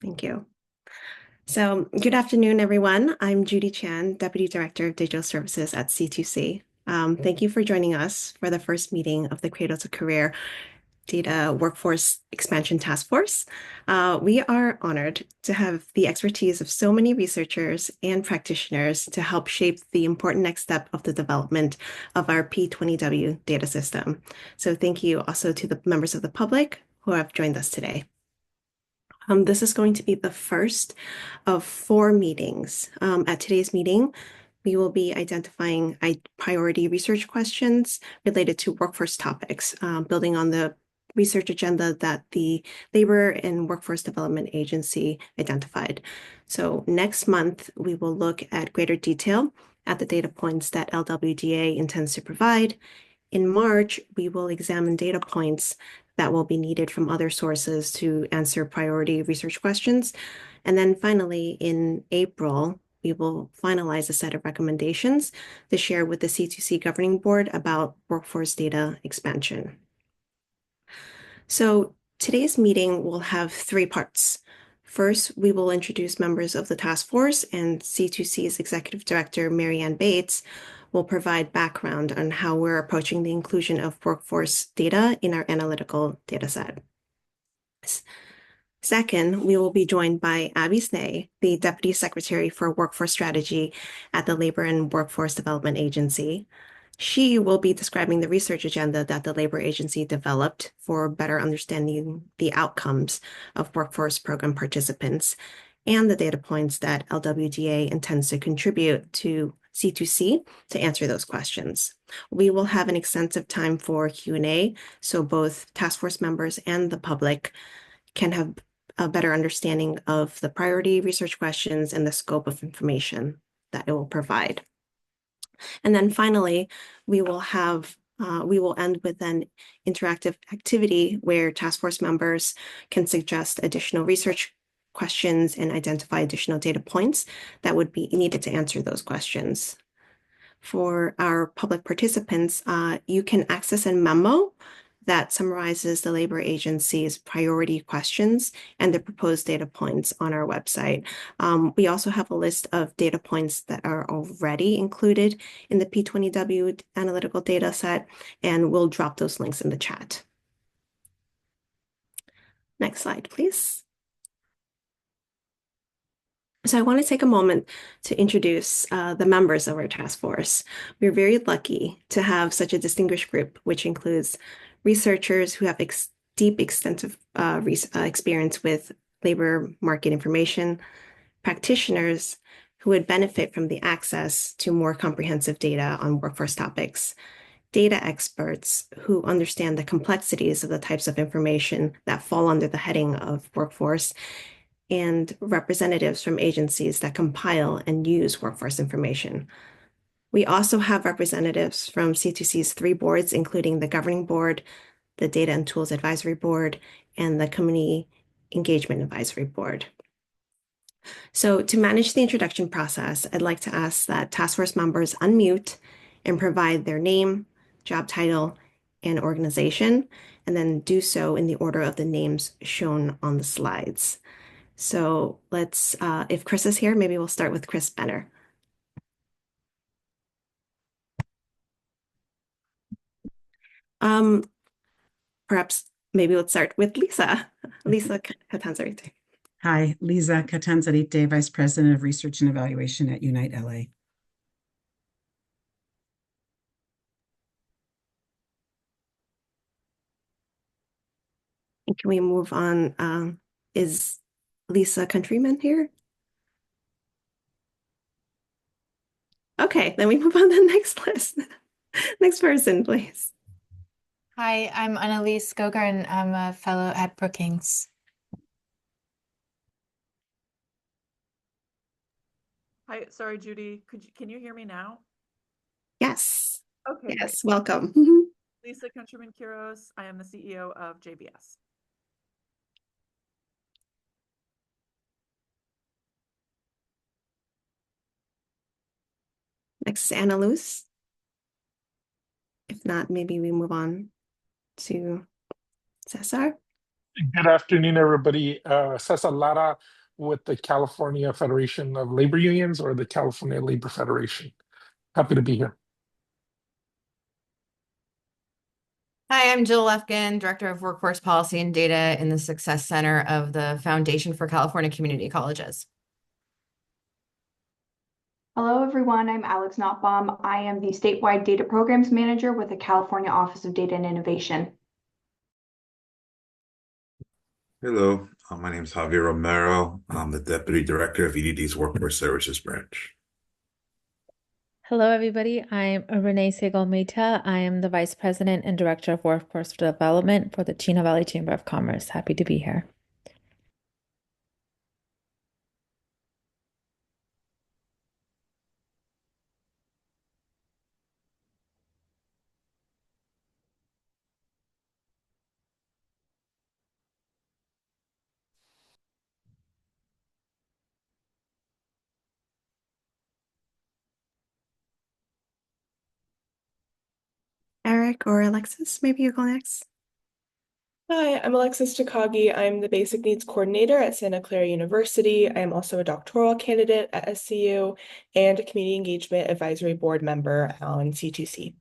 Thank you. So, good afternoon, everyone. I'm Judy Chan, Deputy Director of Digital Services at C2C. Thank you for joining us for the first meeting of the Cradle-to-Career Data Workforce Expansion Task Force. We are honored to have the expertise of so many researchers and practitioners to help shape the important next step of the development of our P20W data system. So thank you also to the members of the public who have joined us today. This is going to be the first of 4 meetings. At today's meeting, we will be identifying priority research questions related to workforce topics, building on the research agenda that the Labor and Workforce Development Agency identified. So next month, we will look at greater detail at the data points that LWDA intends to provide. In March, we will examine data points that will be needed from other sources to answer priority research questions. And then finally, in April, we will finalize a set of recommendations to share with the C2C Governing Board about workforce data expansion. So today's meeting will have 3 parts. First, we will introduce members of the task force, and C2C's Executive Director, Marianne Bates, will provide background on how we're approaching the inclusion of workforce data in our analytical dataset. Second, we will be joined by Abby Snay, the Deputy Secretary for Workforce Strategy at the Labor and Workforce Development Agency. She will be describing the research agenda that the Labor Agency developed for better understanding the outcomes of workforce program participants and the data points that LWDA intends to contribute to C2C to answer those questions. We will have an extensive time for Q&A, so both task force members and the public can have a better understanding of the priority research questions and the scope of information that it will provide. And then finally, we will end with an interactive activity where task force members can suggest additional research questions and identify additional data points that would be needed to answer those questions. For our public participants, you can access a memo that summarizes the Labor Agency's priority questions and the proposed data points on our website. We also have a list of data points that are already included in the P20W analytical data set, and we'll drop those links in the chat. Next slide, please. So I want to take a moment to introduce the members of our task force. We're very lucky to have such a distinguished group, which includes researchers who have deep, extensive experience with labor market information, practitioners who would benefit from the access to more comprehensive data on workforce topics, data experts who understand the complexities of the types of information that fall under the heading of workforce, and representatives from agencies that compile and use workforce information. We also have representatives from C2C's 3 boards, including the Governing Board, the Data and Tools Advisory Board, and the Community Engagement Advisory Board. So to manage the introduction process, I'd like to ask that task force members unmute and provide their name, job title, and organization, and then do so in the order of the names shown on the slides. So let's, if Chris is here, maybe we'll start with Chris Benner. Perhaps maybe let's start with Lisa. Lisa Catanzarite. Hi, Lisa Catanzarite, Vice President of Research and Evaluation at Unite LA. And can we move on? Is Lisa Countryman here? Okay, then we move on to the next list. Next person, please. Hi, I'm Annalise Gogar, and I'm a fellow at Brookings. Hi, sorry, Judy. Can you hear me now? Yes. Okay, Yes, great. welcome. Lisa Countryman Quiros. I am the CEO of JBS. Next is Anna Luce. If not, maybe we move on to Cesar. Good afternoon, everybody. Cesar Lara with the California Federation of Labor Unions or the California Labor Federation. Happy to be here. Hi, I'm Jill Lefkin, Director of Workforce Policy and Data in the Success Center of the Foundation for California Community Colleges. Hello, everyone. I'm Alex Knopbaum. I am the Statewide Data Programs Manager with the California Office of Data and Innovation. Hello, my name is Javier Romero. I'm the Deputy Director of EDD's Workforce Services Branch. Hello, everybody. I'm Renee Segal-Meita. I am the Vice President and Director of Workforce Development for the Chino Valley Chamber of Commerce. Happy to be here. Eric or Alexis, maybe you go next. Hi, I'm Alexis Takagi. I'm the Basic Needs Coordinator at Santa Clara University. I am also a doctoral candidate at SCU and a Community Engagement Advisory Board member on C2C.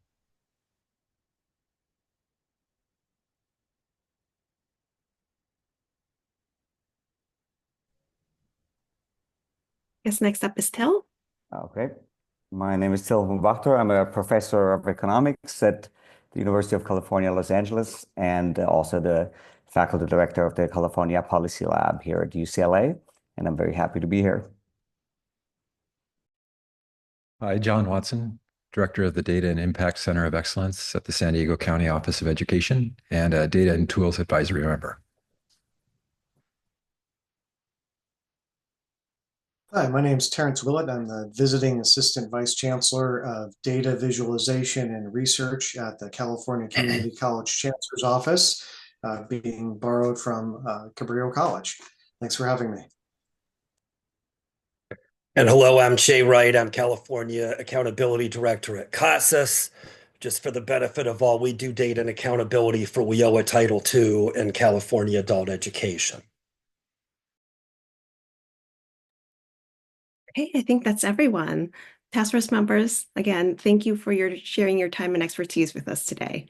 Guess next up is Till. Okay. My name is Till von Wachter. I'm a professor of economics at the University of California, Los Angeles, and also the faculty director of the California Policy Lab here at UCLA. And I'm very happy to be here. Hi, John Watson, Director of the Data and Impact Center of Excellence at the San Diego County Office of Education and a Data and Tools Advisory member. Hi, my name is Terrence Willett. I'm the Visiting Assistant Vice Chancellor of Data Visualization and Research at the California Community College Chancellor's Office, being borrowed from Cabrillo College. Thanks for having me. And hello, I'm Jay Wright. I'm California Accountability Director at CASAS. Just for the benefit of all, we do data and accountability for WIOA Title II and California adult education. Okay, I think that's everyone. Task force members, again, thank you for sharing your time and expertise with us today.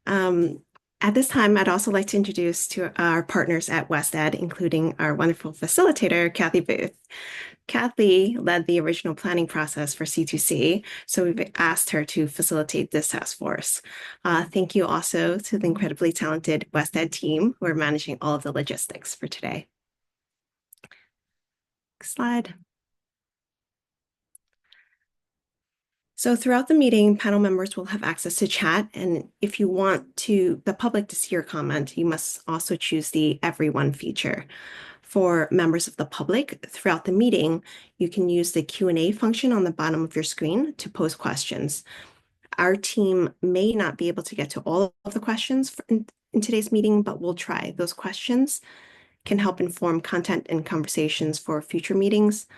At this time, I'd also like to introduce to our partners at WestEd, including our wonderful facilitator, Kathy Booth. Kathy led the original planning process for C2C, so we've asked her to facilitate this task force. Thank you also to the incredibly talented WestEd team who are managing all of the logistics for today. Next slide. So throughout the meeting, panel members will have access to chat, and if you want the public to see your comment, you must also choose the Everyone feature. For members of the public, throughout the meeting, you can use the Q&A function on the bottom of your screen to pose questions. Our team may not be able to get to all of the questions in today's meeting, but we'll try. Those questions can help inform content and conversations for future meetings.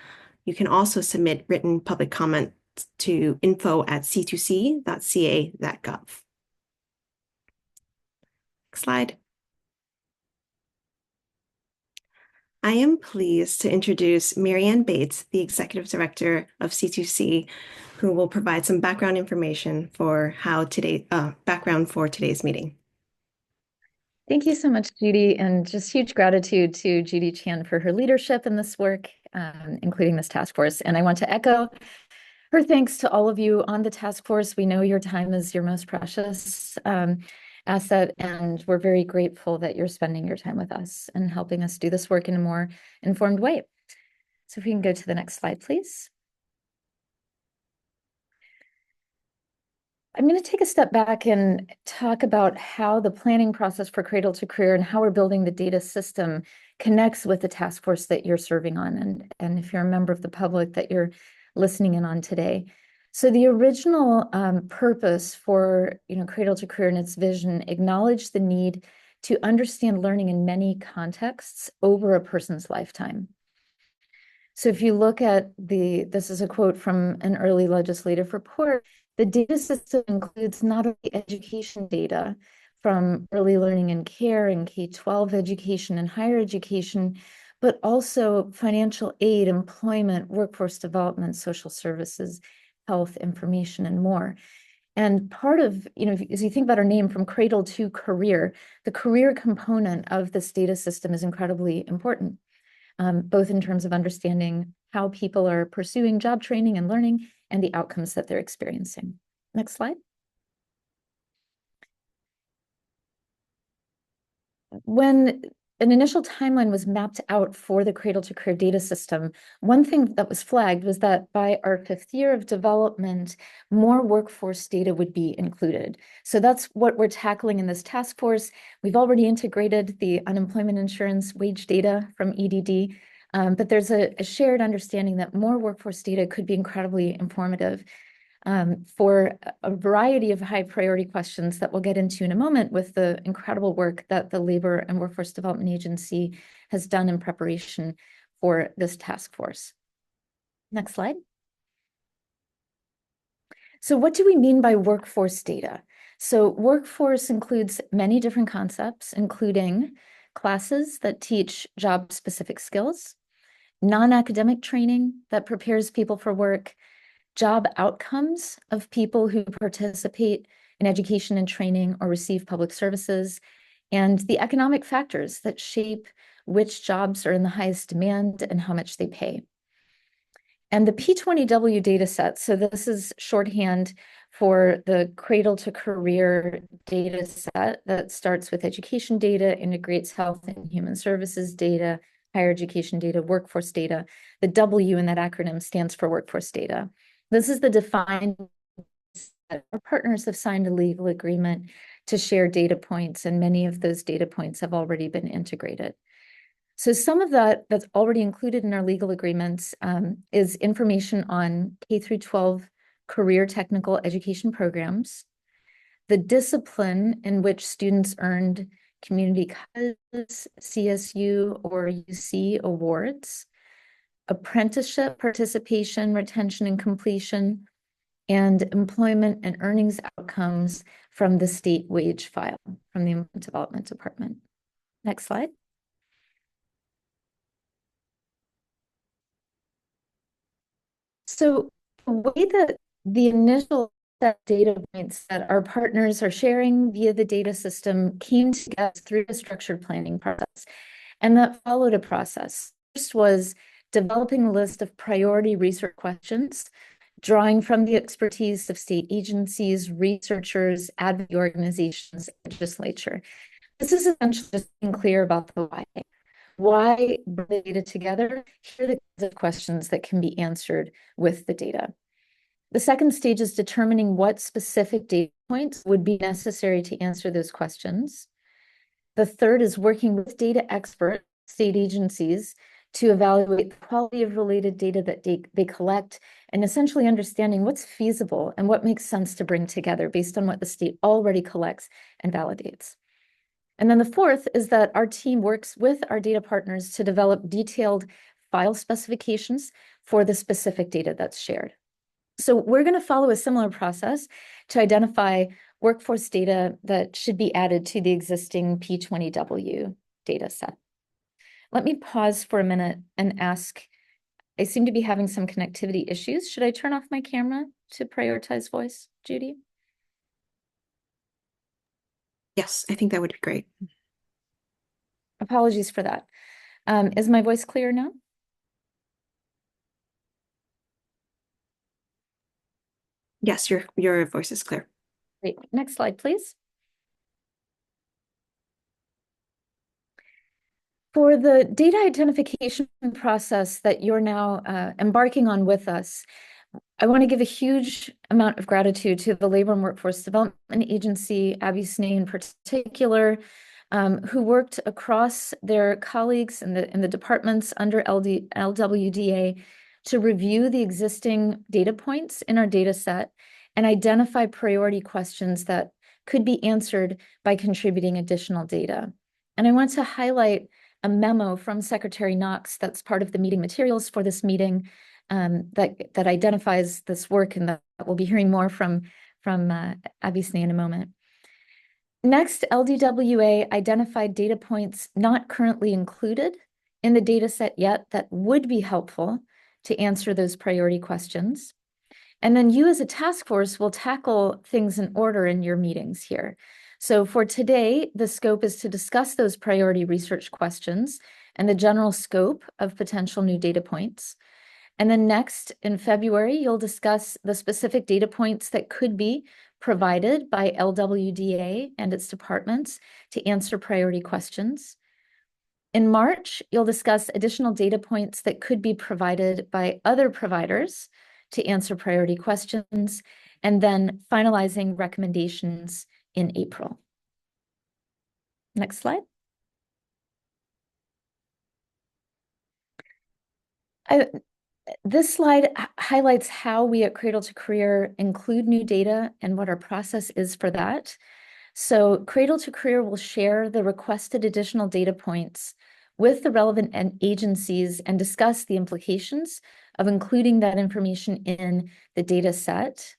You can also submit written public comment to info@c2c.ca.gov. Next slide. I am pleased to introduce Marianne Bates, the Executive Director of C2C, who will provide some background information for background for today's meeting. Thank you so much, Judy, and just huge gratitude to Judy Chan for her leadership in this work, including this task force. And I want to echo her thanks to all of you on the task force. We know your time is your most precious asset, and we're very grateful that you're spending your time with us and helping us do this work in a more informed way. So if we can go to the next slide, please. I'm going to take a step back and talk about how the planning process for Cradle-to-Career and how we're building the data system connects with the task force that you're serving on, and if you're a member of the public that you're listening in on today. So the original purpose for Cradle-to-Career and its vision acknowledged the need to understand learning in many contexts over a person's lifetime. So if you look at this is a quote from an early legislative report, the data system includes not only education data from early learning and care and K-12 education and higher education, but also financial aid, employment, workforce development, social services, health, information, and more. And part of, as you think about our name, from cradle to career, the career component of this data system is incredibly important, both in terms of understanding how people are pursuing job training and learning and the outcomes that they're experiencing. Next slide. When an initial timeline was mapped out for the Cradle-to-Career data system, one thing that was flagged was that by our 5th year of development, more workforce data would be included. So that's what we're tackling in this task force. We've already integrated the unemployment insurance wage data from EDD, but there's a shared understanding that more workforce data could be incredibly informative for a variety of high priority questions that we'll get into in a moment with the incredible work that the Labor and Workforce Development Agency has done in preparation for this task force. Next slide. So what do we mean by workforce data? So workforce includes many different concepts, including classes that teach job-specific skills, non-academic training that prepares people for work, job outcomes of people who participate in education and training or receive public services, and the economic factors that shape which jobs are in the highest demand and how much they pay. And the P20W data set, so this is shorthand for the Cradle-to-Career data set that starts with education data, integrates health and human services data, higher education data, workforce data. The W in that acronym stands for workforce data. This is the defined set. Our partners have signed a legal agreement to share data points, and many of those data points have already been integrated. So some of that's already included in our legal agreements is information on K through 12 career technical education programs, the discipline in which students earned community colleges, CSU, or UC awards, apprenticeship participation, retention, and completion, and employment and earnings outcomes from the state wage file from the Employment Development Department. Next slide. So the way that the initial set data points that our partners are sharing via the data system came together through a structured planning process, and that followed a process. First was developing a list of priority research questions, drawing from the expertise of state agencies, researchers, advocacy organizations, legislature. This is essentially just being clear about the why. Why bring the data together? Here are the kinds of questions that can be answered with the data. The second stage is determining what specific data points would be necessary to answer those questions. The third is working with data experts, state agencies, to evaluate the quality of related data that they collect, and essentially understanding what's feasible and what makes sense to bring together based on what the state already collects and validates. And then the fourth is that our team works with our data partners to develop detailed file specifications for the specific data that's shared. So we're going to follow a similar process to identify workforce data that should be added to the existing P20W data set. Let me pause for a minute and ask, I seem to be having some connectivity issues. Should I turn off my camera to prioritize voice, Judy? Yes, I think that would be great. Apologies for that. Is my voice clear now? Yes, your voice is clear. Great. Next slide, please. For the data identification process that you're now embarking on with us, I want to give a huge amount of gratitude to the Labor and Workforce Development Agency, Abby Snee in particular, who worked across their colleagues in the departments under LWDA to review the existing data points in our data set and identify priority questions that could be answered by contributing additional data. And I want to highlight a memo from Secretary Knox that's part of the meeting materials for this meeting that identifies this work, and that we'll be hearing more from Abby Snee in a moment. Next, LDWA identified data points not currently included in the data set yet that would be helpful to answer those priority questions. And then you as a task force will tackle things in order in your meetings here. So for today, the scope is to discuss those priority research questions and the general scope of potential new data points. And then next, in February, you'll discuss the specific data points that could be provided by LWDA and its departments to answer priority questions. In March, you'll discuss additional data points that could be provided by other providers to answer priority questions, and then finalizing recommendations in April. Next slide. This slide highlights how we at Cradle-to-Career include new data and what our process is for that. So Cradle-to-Career will share the requested additional data points with the relevant agencies and discuss the implications of including that information in the data set.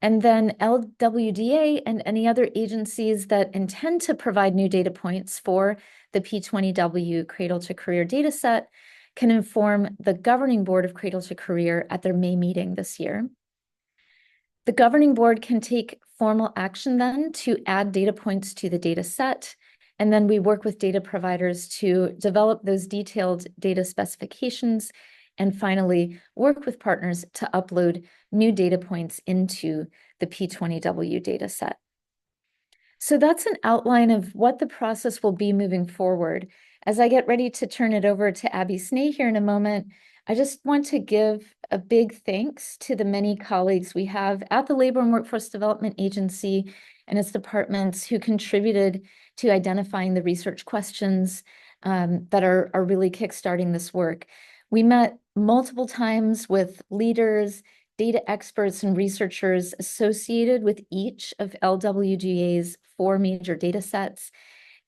And then LWDA and any other agencies that intend to provide new data points for the P20W Cradle-to-Career data set can inform the governing board of Cradle-to-Career at their May meeting this year. The governing board can take formal action then to add data points to the data set, and then we work with data providers to develop those detailed data specifications, and finally work with partners to upload new data points into the P20W data set. So that's an outline of what the process will be moving forward. As I get ready to turn it over to Abby Snay here in a moment, I just want to give a big thanks to the many colleagues we have at the Labor and Workforce Development Agency and its departments who contributed to identifying the research questions that are really kickstarting this work. We met multiple times with leaders, data experts, and researchers associated with each of LWGA's 4 major data sets.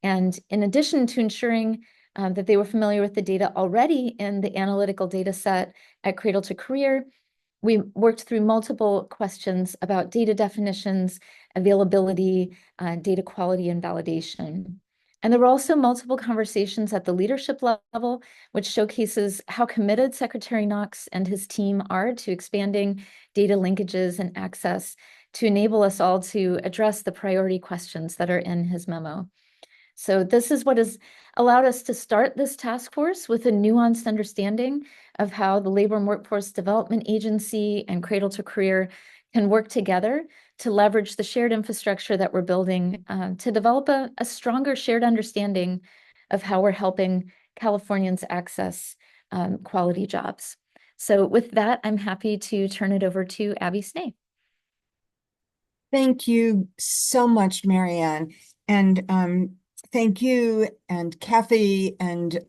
And in addition to ensuring that they were familiar with the data already in the analytical data set at Cradle-to-Career, we worked through multiple questions about data definitions, availability, data quality, and validation. And there were also multiple conversations at the leadership level, which showcases how committed Secretary Knox and his team are to expanding data linkages and access to enable us all to address the priority questions that are in his memo. So this is what has allowed us to start this task force with a nuanced understanding of how the Labor and Workforce Development Agency and Cradle-to-Career can work together to leverage the shared infrastructure that we're building to develop a stronger shared understanding of how we're helping Californians access quality jobs. So with that, I'm happy to turn it over to Abby Snay. Thank you so much, Marianne. And thank you and Kathy and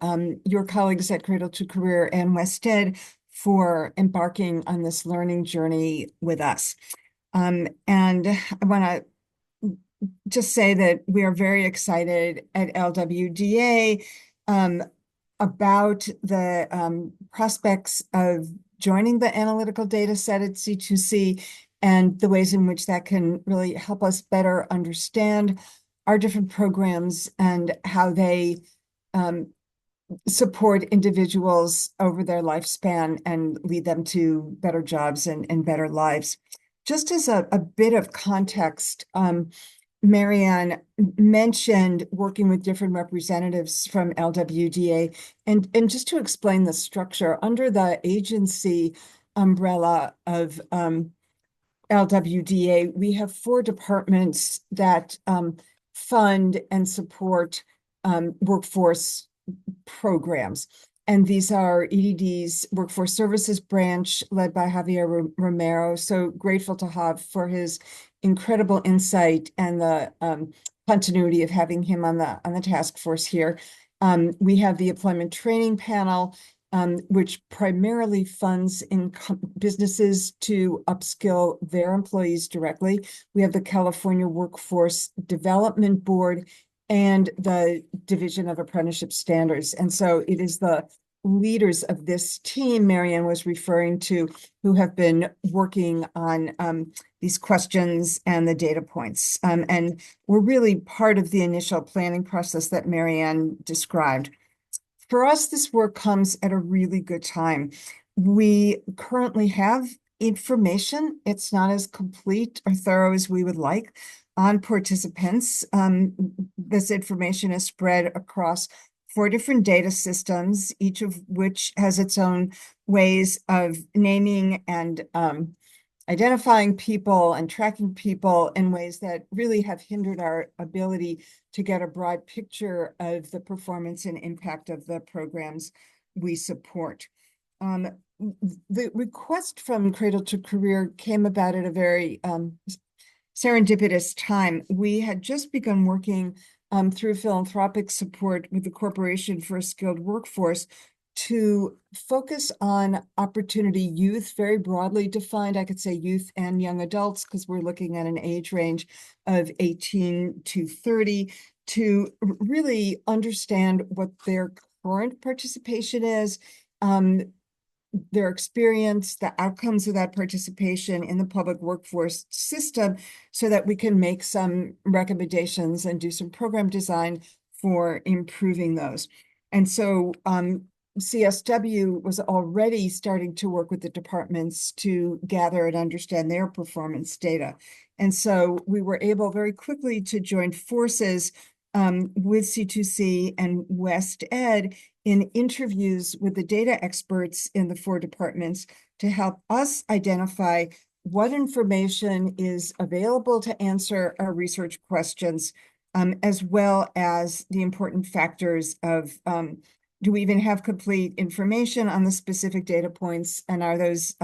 your colleagues at Cradle-to-Career and WestEd for embarking on this learning journey with us. And I want to just say that we are very excited at LWDA about the prospects of joining the analytical data set at C2C and the ways in which that can really help us better understand our different programs and how they support individuals over their lifespan and lead them to better jobs and better lives. Just as a bit of context, Marianne mentioned working with different representatives from LWDA, and just to explain the structure, under the agency umbrella of LWDA, we have 4 departments that fund and support workforce programs. And these are EDD's Workforce Services Branch, led by Javier Romero. So grateful to Jav for his incredible insight and the continuity of having him on the task force here. We have the Employment Training Panel, which primarily funds in businesses to upskill their employees directly. We have the California Workforce Development Board and the Division of Apprenticeship Standards. And so it is the leaders of this team Marianne was referring to, who have been working on these questions and the data points. And we're really part of the initial planning process that Marianne described. For us, this work comes at a really good time. We currently have information. It's not as complete or thorough as we would like on participants. This information is spread across 4 different data systems, each of which has its own ways of naming and identifying people and tracking people in ways that really have hindered our ability to get a broad picture of the performance and impact of the programs we support. The request from Cradle-to-Career came about at a very serendipitous time. We had just begun working through philanthropic support with the Corporation for a Skilled Workforce to focus on opportunity youth, very broadly defined. I could say youth and young adults, because we're looking at an age range of 18 to 30, to really understand what their current participation is, their experience, the outcomes of that participation in the public workforce system, so that we can make some recommendations and do some program design for improving those. And so CSW was already starting to work with the departments to gather and understand their performance data. And so we were able very quickly to join forces with C2C and West Ed in interviews with the data experts in the 4 departments to help us identify what information is available to answer our research questions, as well as the important factors of do we even have complete information on the specific data points, and are those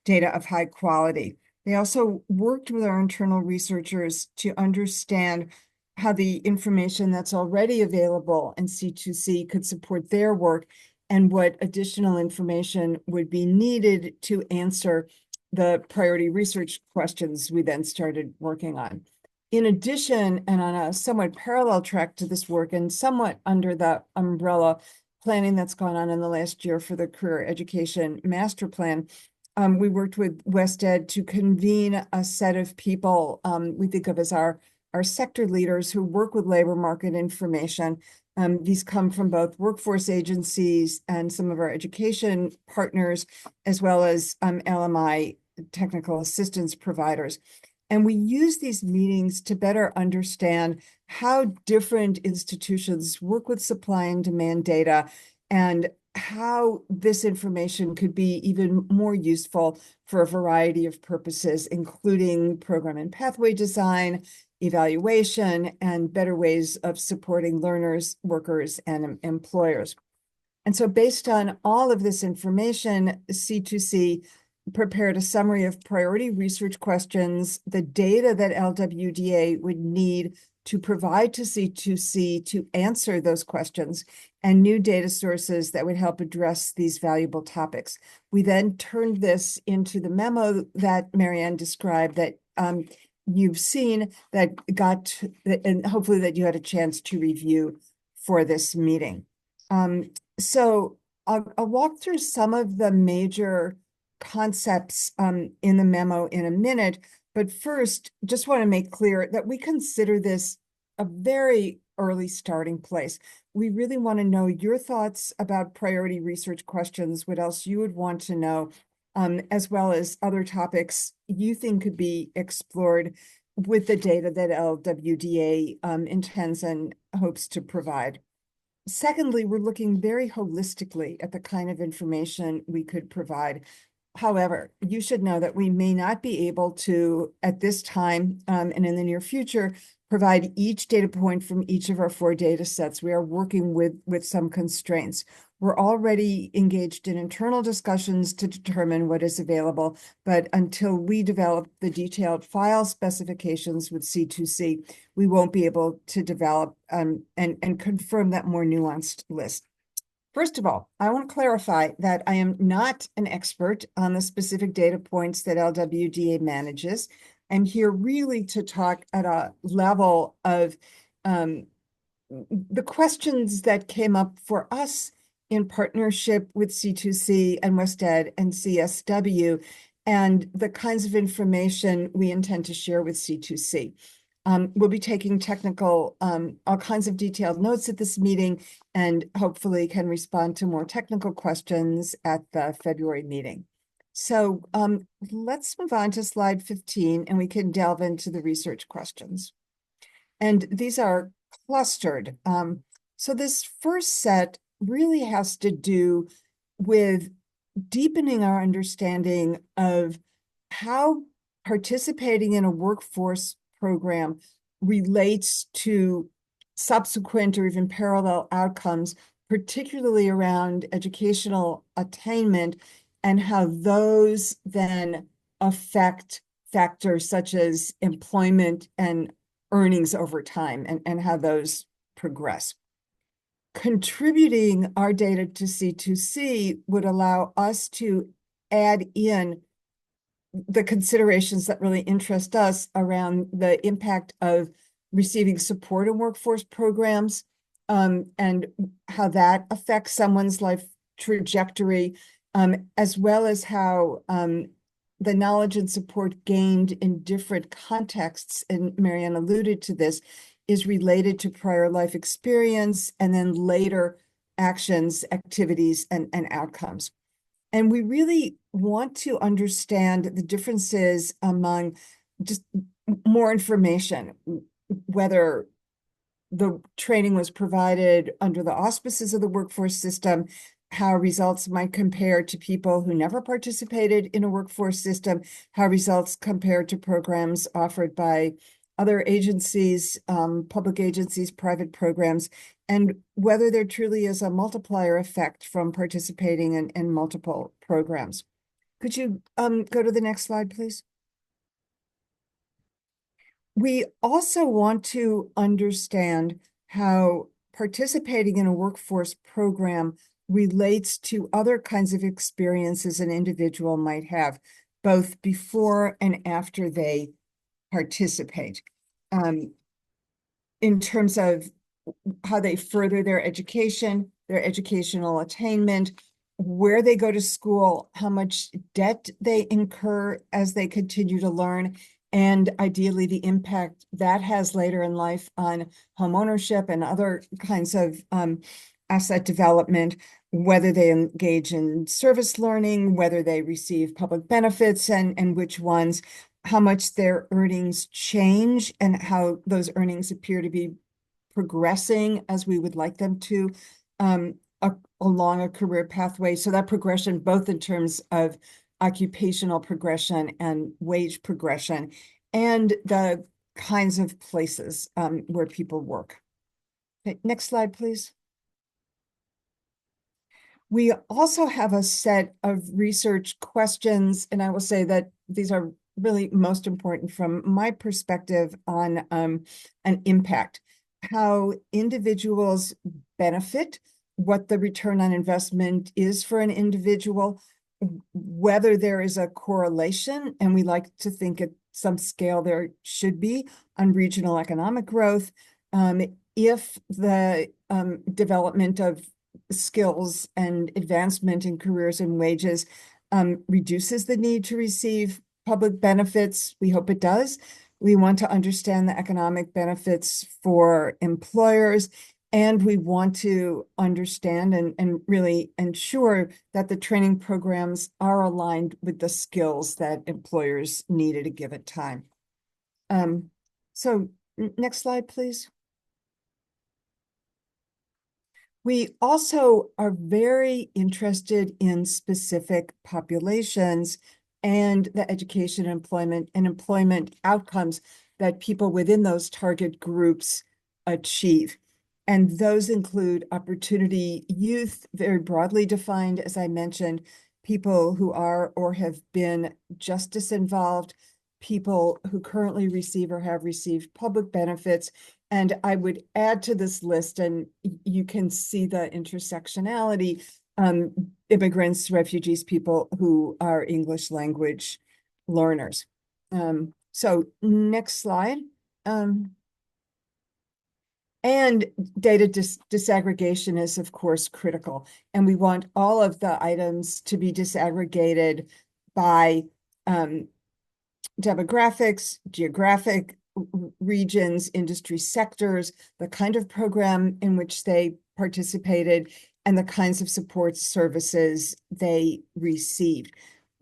data of high quality? They also worked with our internal researchers to understand how the information that's already available in C2C could support their work, and what additional information would be needed to answer the priority research questions we then started working on. In addition, and on a somewhat parallel track to this work, and somewhat under the umbrella planning that's gone on in the last year for the Career Education Master Plan, we worked with West Ed to convene a set of people we think of as our sector leaders who work with labor market information. These come from both workforce agencies and some of our education partners, as well as LMI technical assistance providers. And we use these meetings to better understand how different institutions work with supply and demand data, and how this information could be even more useful for a variety of purposes, including program and pathway design, evaluation, and better ways of supporting learners, workers, and employers. And so based on all of this information, C2C prepared a summary of priority research questions, the data that LWDA would need to provide to C2C to answer those questions, and new data sources that would help address these valuable topics. We then turned this into the memo that Marianne described, that you've seen, that got, and hopefully that you had a chance to review for this meeting. So I'll walk through some of the major concepts in the memo in a minute, but first, just want to make clear that we consider this a very early starting place. We really want to know your thoughts about priority research questions, what else you would want to know, as well as other topics you think could be explored with the data that LWDA intends and hopes to provide. Secondly, we're looking very holistically at the kind of information we could provide. However, you should know that we may not be able to, at this time and in the near future, provide each data point from each of our 4 data sets. We are working with some constraints. We're already engaged in internal discussions to determine what is available, but until we develop the detailed file specifications with C2C, we won't be able to develop and confirm that more nuanced list. First of all, I want to clarify that I am not an expert on the specific data points that LWDA manages. I'm here really to talk at a level of the questions that came up for us in partnership with C2C and WestEd and CSW, and the kinds of information we intend to share with C2C. We'll be taking technical, all kinds of detailed notes at this meeting, and hopefully can respond to more technical questions at the February meeting. So let's move on to slide 15, and we can delve into the research questions. And these are clustered. So this first set really has to do with deepening our understanding of how participating in a workforce program relates to subsequent or even parallel outcomes, particularly around educational attainment, and how those then affect factors such as employment and earnings over time, and how those progress. Contributing our data to C2C would allow us to add in the considerations that really interest us around the impact of receiving support in workforce programs, and how that affects someone's life trajectory, as well as how the knowledge and support gained in different contexts, and Marianne alluded to this, is related to prior life experience and then later actions, activities, and outcomes. And we really want to understand the differences among just more information, whether the training was provided under the auspices of the workforce system, how results might compare to people who never participated in a workforce system, how results compare to programs offered by other agencies, public agencies, private programs, and whether there truly is a multiplier effect from participating in multiple programs. Could you go to the next slide, please? We also want to understand how participating in a workforce program relates to other kinds of experiences an individual might have, both before and after they participate, in terms of how they further their education, their educational attainment, where they go to school, how much debt they incur as they continue to learn, and ideally the impact that has later in life on homeownership and other kinds of asset development, whether they engage in service learning, whether they receive public benefits, and which ones, how much their earnings change and how those earnings appear to be progressing as we would like them to, along a career pathway. So that progression, both in terms of occupational progression and wage progression, and the kinds of places where people work. Okay, next slide, please. We also have a set of research questions, and I will say that these are really most important from my perspective on an impact, how individuals benefit, what the return on investment is for an individual, whether there is a correlation, and we like to think at some scale there should be, on regional economic growth, if the development of skills and advancement in careers and wages reduces the need to receive public benefits. We hope it does. We want to understand the economic benefits for employers, and we want to understand and really ensure that the training programs are aligned with the skills that employers need at a given time. So next slide, please. We also are very interested in specific populations and the education, employment, and employment outcomes that people within those target groups achieve. And those include opportunity youth, very broadly defined, as I mentioned, people who are or have been justice involved, people who currently receive or have received public benefits. And I would add to this list, and you can see the intersectionality, immigrants, refugees, people who are English language learners. So next slide. And data disaggregation is, of course, critical. And we want all of the items to be disaggregated by demographics, geographic regions, industry sectors, the kind of program in which they participated, and the kinds of support services they received.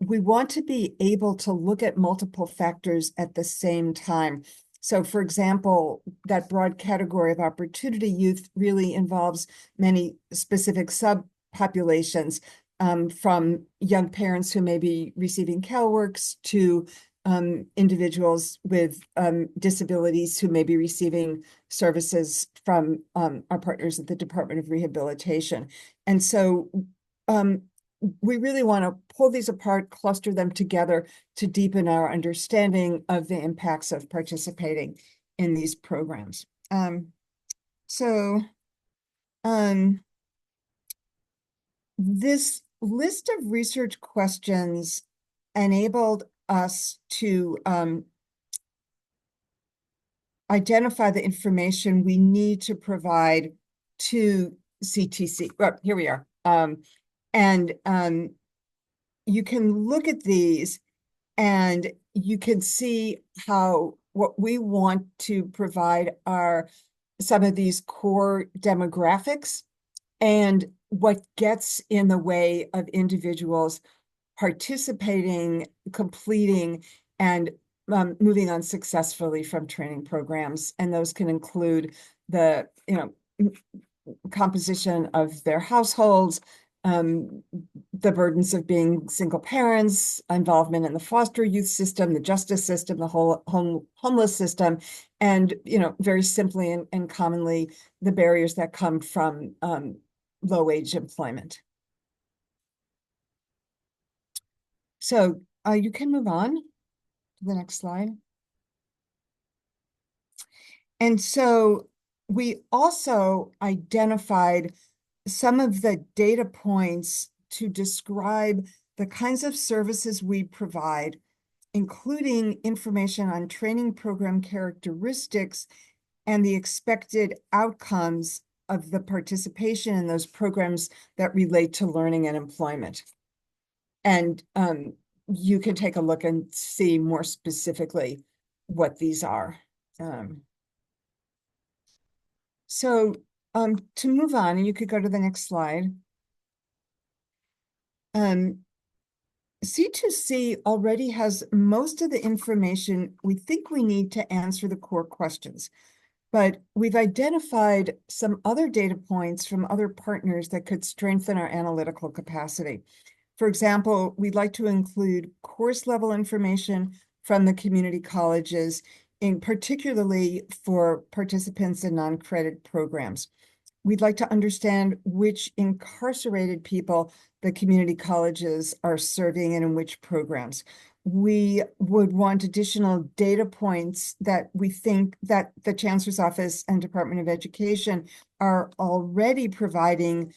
We want to be able to look at multiple factors at the same time. So, for example, that broad category of opportunity youth really involves many specific subpopulations, from young parents who may be receiving CalWORKs to individuals with disabilities who may be receiving services from our partners at the Department of Rehabilitation. And so we really want to pull these apart, cluster them together to deepen our understanding of the impacts of participating in these programs. This list of research questions enabled us to identify the information we need to provide to CTC. Well, here we are. You can look at these and you can see how what we want to provide are some of these core demographics and what gets in the way of individuals participating, completing, and moving on successfully from training programs. And those can include the, composition of their households, the burdens of being single parents, involvement in the foster youth system, the justice system, the whole homeless system, and, very simply and commonly, the barriers that come from low-wage employment. So you can move on to the next slide. And so we also identified some of the data points to describe the kinds of services we provide, including information on training program characteristics and the expected outcomes of the participation in those programs that relate to learning and employment. And you can take a look and see more specifically what these are. To move on, and you could go to the next slide. C2C already has most of the information we think we need to answer the core questions, but we've identified some other data points from other partners that could strengthen our analytical capacity. For example, we'd like to include course level information from the community colleges, particularly for participants in non-credit programs. We'd like to understand which incarcerated people the community colleges are serving and in which programs. We would want additional data points that we think that the Chancellor's Office and Department of Education are already providing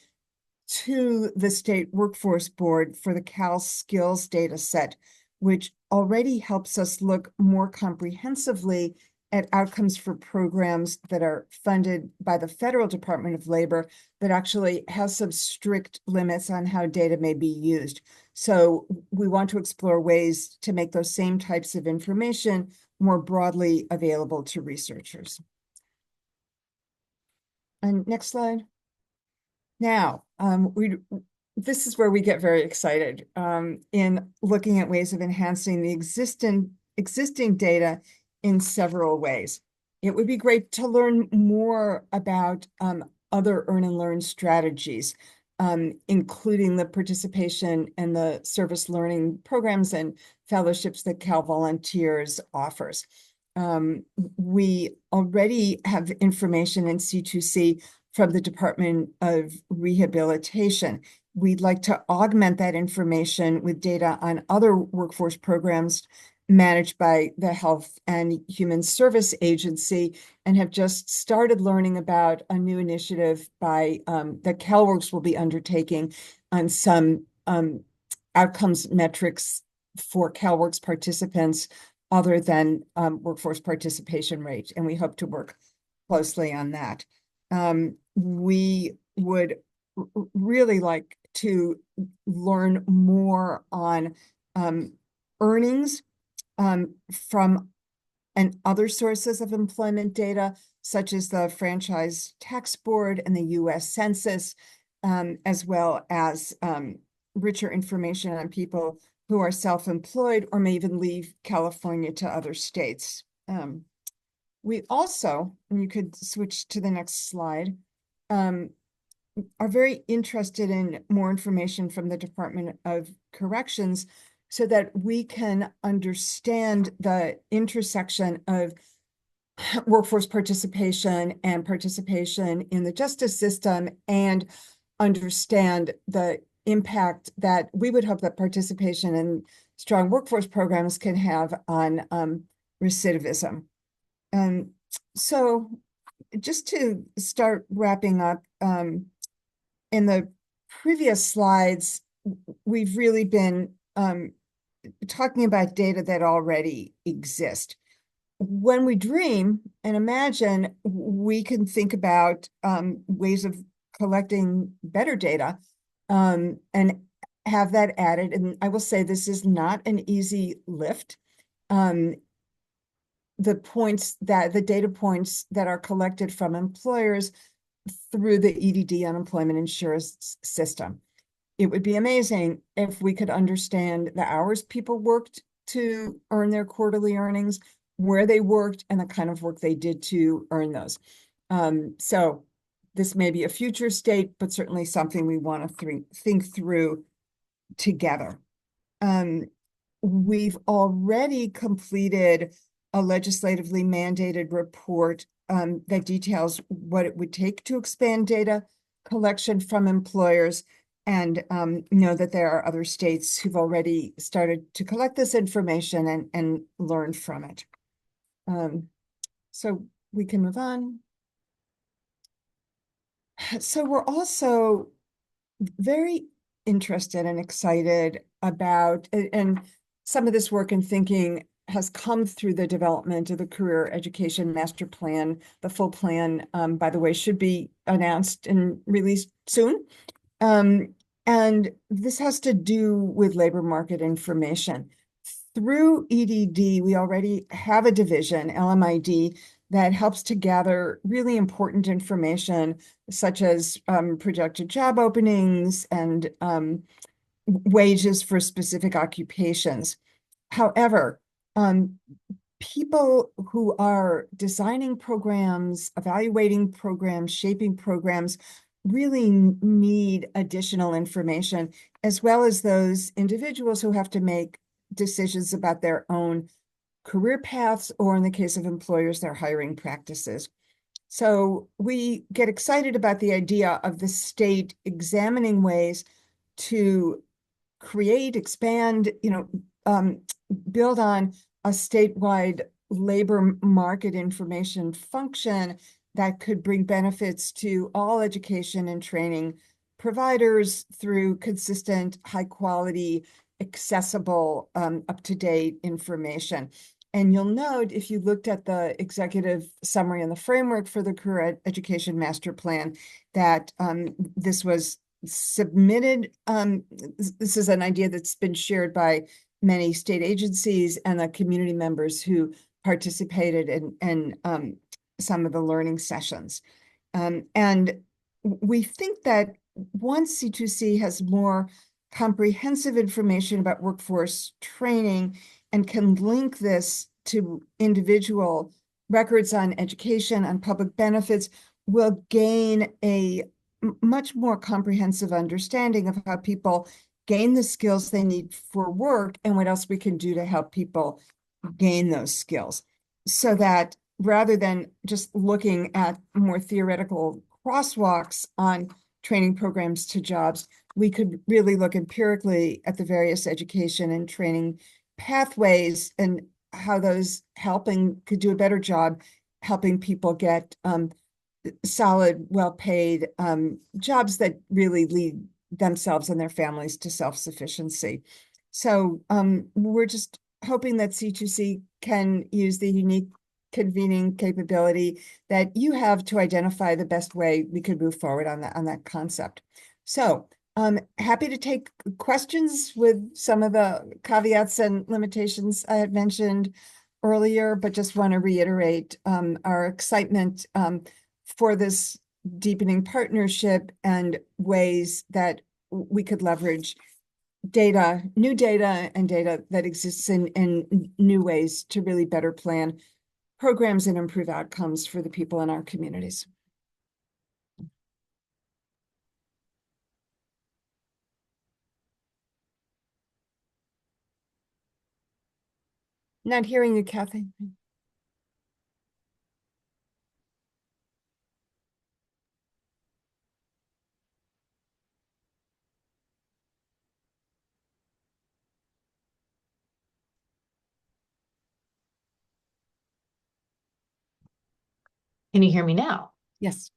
to the State Workforce Board for the Cal Skills data set, which already helps us look more comprehensively at outcomes for programs that are funded by the Federal Department of Labor that actually has some strict limits on how data may be used. So we want to explore ways to make those same types of information more broadly available to researchers. And next slide. Now, this is where we get very excited in looking at ways of enhancing the existing data in several ways. It would be great to learn more about other earn and learn strategies, including the participation in the service learning programs and fellowships that Cal Volunteers offers. We already have information in C2C from the Department of Rehabilitation. We'd like to augment that information with data on other workforce programs managed by the Health and Human Service Agency, and have just started learning about a new initiative by that CalWORKs will be undertaking on some outcomes metrics for CalWORKs participants other than workforce participation rate. And we hope to work closely on that. We would really like to learn more on earnings from and other sources of employment data, such as the Franchise Tax Board and the US Census, as well as richer information on people who are self-employed or may even leave California to other states. We also, and you could switch to the next slide, are very interested in more information from the Department of Corrections so that we can understand the intersection of workforce participation and participation in the justice system, and understand the impact that we would hope that participation in strong workforce programs can have on recidivism. So just to start wrapping up, in the previous slides, we've really been talking about data that already exist. When we dream and imagine, we can think about ways of collecting better data and have that added. And I will say this is not an easy lift. The data points that are collected from employers through the EDD unemployment insurance system. It would be amazing if we could understand the hours people worked to earn their quarterly earnings, where they worked, and the kind of work they did to earn those. So this may be a future state, but certainly something we want to think through together. We've already completed a legislatively mandated report that details what it would take to expand data collection from employers, and know that there are other states who've already started to collect this information and learn from it. So we can move on. So we're also very interested and excited about, and some of this work and thinking has come through the development of the Career Education Master Plan. The full plan, by the way, should be announced and released soon. And this has to do with labor market information. Through EDD, we already have a division, LMID, that helps to gather really important information, such as projected job openings and wages for specific occupations. However, people who are designing programs, evaluating programs, shaping programs, really need additional information, as well as those individuals who have to make decisions about their own career paths, or in the case of employers, their hiring practices. So we get excited about the idea of the state examining ways to create, expand, build on a statewide labor market information function that could bring benefits to all education and training providers through consistent, high quality, accessible, up-to-date information. And you'll note, if you looked at the executive summary and the framework for the Career Education Master Plan, that this was submitted. This is an idea that's been shared by many state agencies and the community members who participated in some of the learning sessions. And we think that once C2C has more comprehensive information about workforce training and can link this to individual records on education, on public benefits, we'll gain a much more comprehensive understanding of how people gain the skills they need for work and what else we can do to help people gain those skills. So that rather than just looking at more theoretical crosswalks on training programs to jobs, we could really look empirically at the various education and training pathways and how those could do a better job helping people get solid, well-paid jobs that really lead themselves and their families to self-sufficiency. So we're just hoping that C2C can use the unique convening capability that you have to identify the best way we could move forward on that concept. So happy to take questions with some of the caveats and limitations I had mentioned earlier, but just want to reiterate our excitement for this deepening partnership and ways that we could leverage data, new data and data that exists in new ways to really better plan programs and improve outcomes for the people in our communities. Not hearing you, Kathy. Can you hear me now? Yes.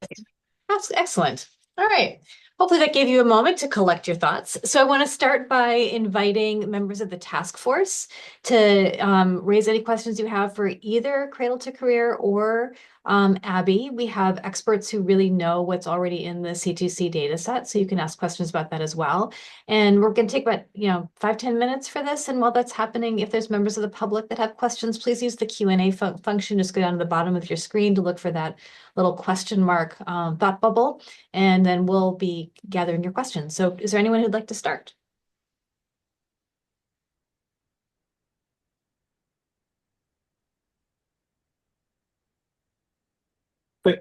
That's excellent. All right. Hopefully that gave you a moment to collect your thoughts. So I want to start by inviting members of the task force to raise any questions you have for either Cradle to Career or Abby. We have experts who really know what's already in the C2C data set, so you can ask questions about that as well. And we're going to take about 5-10 minutes for this. And while that's happening, if there's members of the public that have questions, please use the Q&A function. Just go down to the bottom of your screen to look for that little question mark thought bubble, and then we'll be gathering your questions. So is there anyone who'd like to start?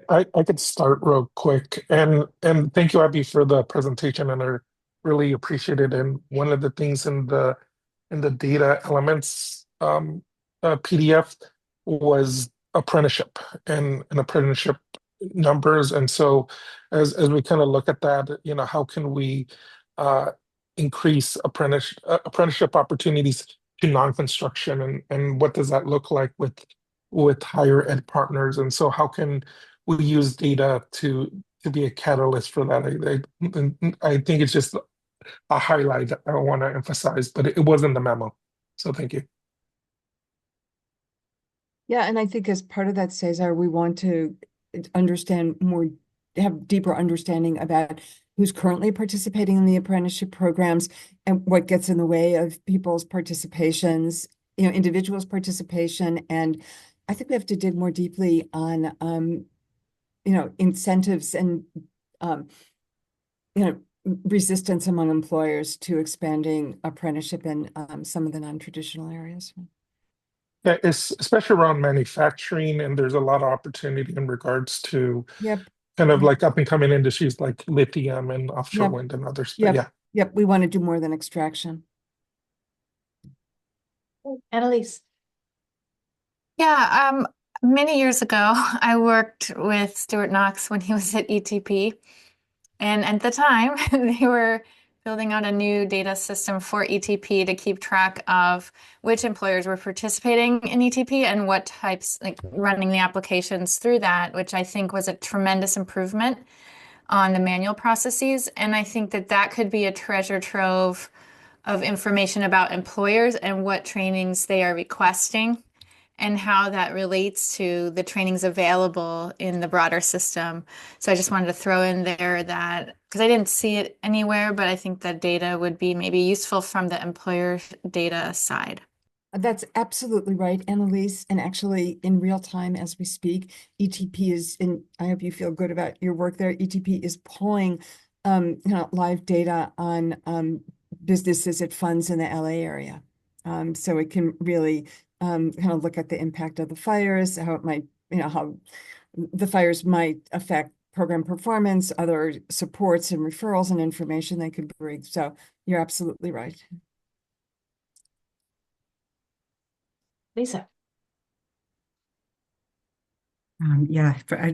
I could start real quick, and thank you, Abby, for the presentation, and I really appreciate it. And one of the things in the data elements PDF was apprenticeship and apprenticeship numbers. And so as we kind of look at that, how can we increase apprenticeship opportunities to non-construction, and what does that look like with higher ed partners? And so how can we use data to be a catalyst for that? I think it's just a highlight that I want to emphasize, but it wasn't the memo. So thank you. Yeah, and I think as part of that, Cesar, we want to understand more, have deeper understanding about who's currently participating in the apprenticeship programs and what gets in the way of people's participations, individuals' participation. And I think we have to dig more deeply on, incentives and, resistance among employers to expanding apprenticeship in some of the non-traditional areas. Yeah, it's especially around manufacturing, and there's a lot of opportunity in regards to kind of like up and coming industries like lithium and offshore wind and others. But Yep, we want to do more than extraction. Annalise. Yeah, many years ago, I worked with Stuart Knox when he was at ETP. And at the time, they were building out a new data system for ETP to keep track of which employers were participating in ETP and what types, like running the applications through that, which I think was a tremendous improvement on the manual processes. And I think that that could be a treasure trove of information about employers and what trainings they are requesting, and how that relates to the trainings available in the broader system. So I just wanted to throw in there that, because I didn't see it anywhere, but I think that data would be maybe useful from the employer data side. That's absolutely right, Annalise. And actually, in real time as we speak, ETP is in, I hope you feel good about your work there. ETP is pulling live data on businesses it funds in the LA area. So it can really kind of look at the impact of the fires, how it might, how the fires might affect program performance, other supports and referrals and information they could bring. So you're absolutely right. Lisa.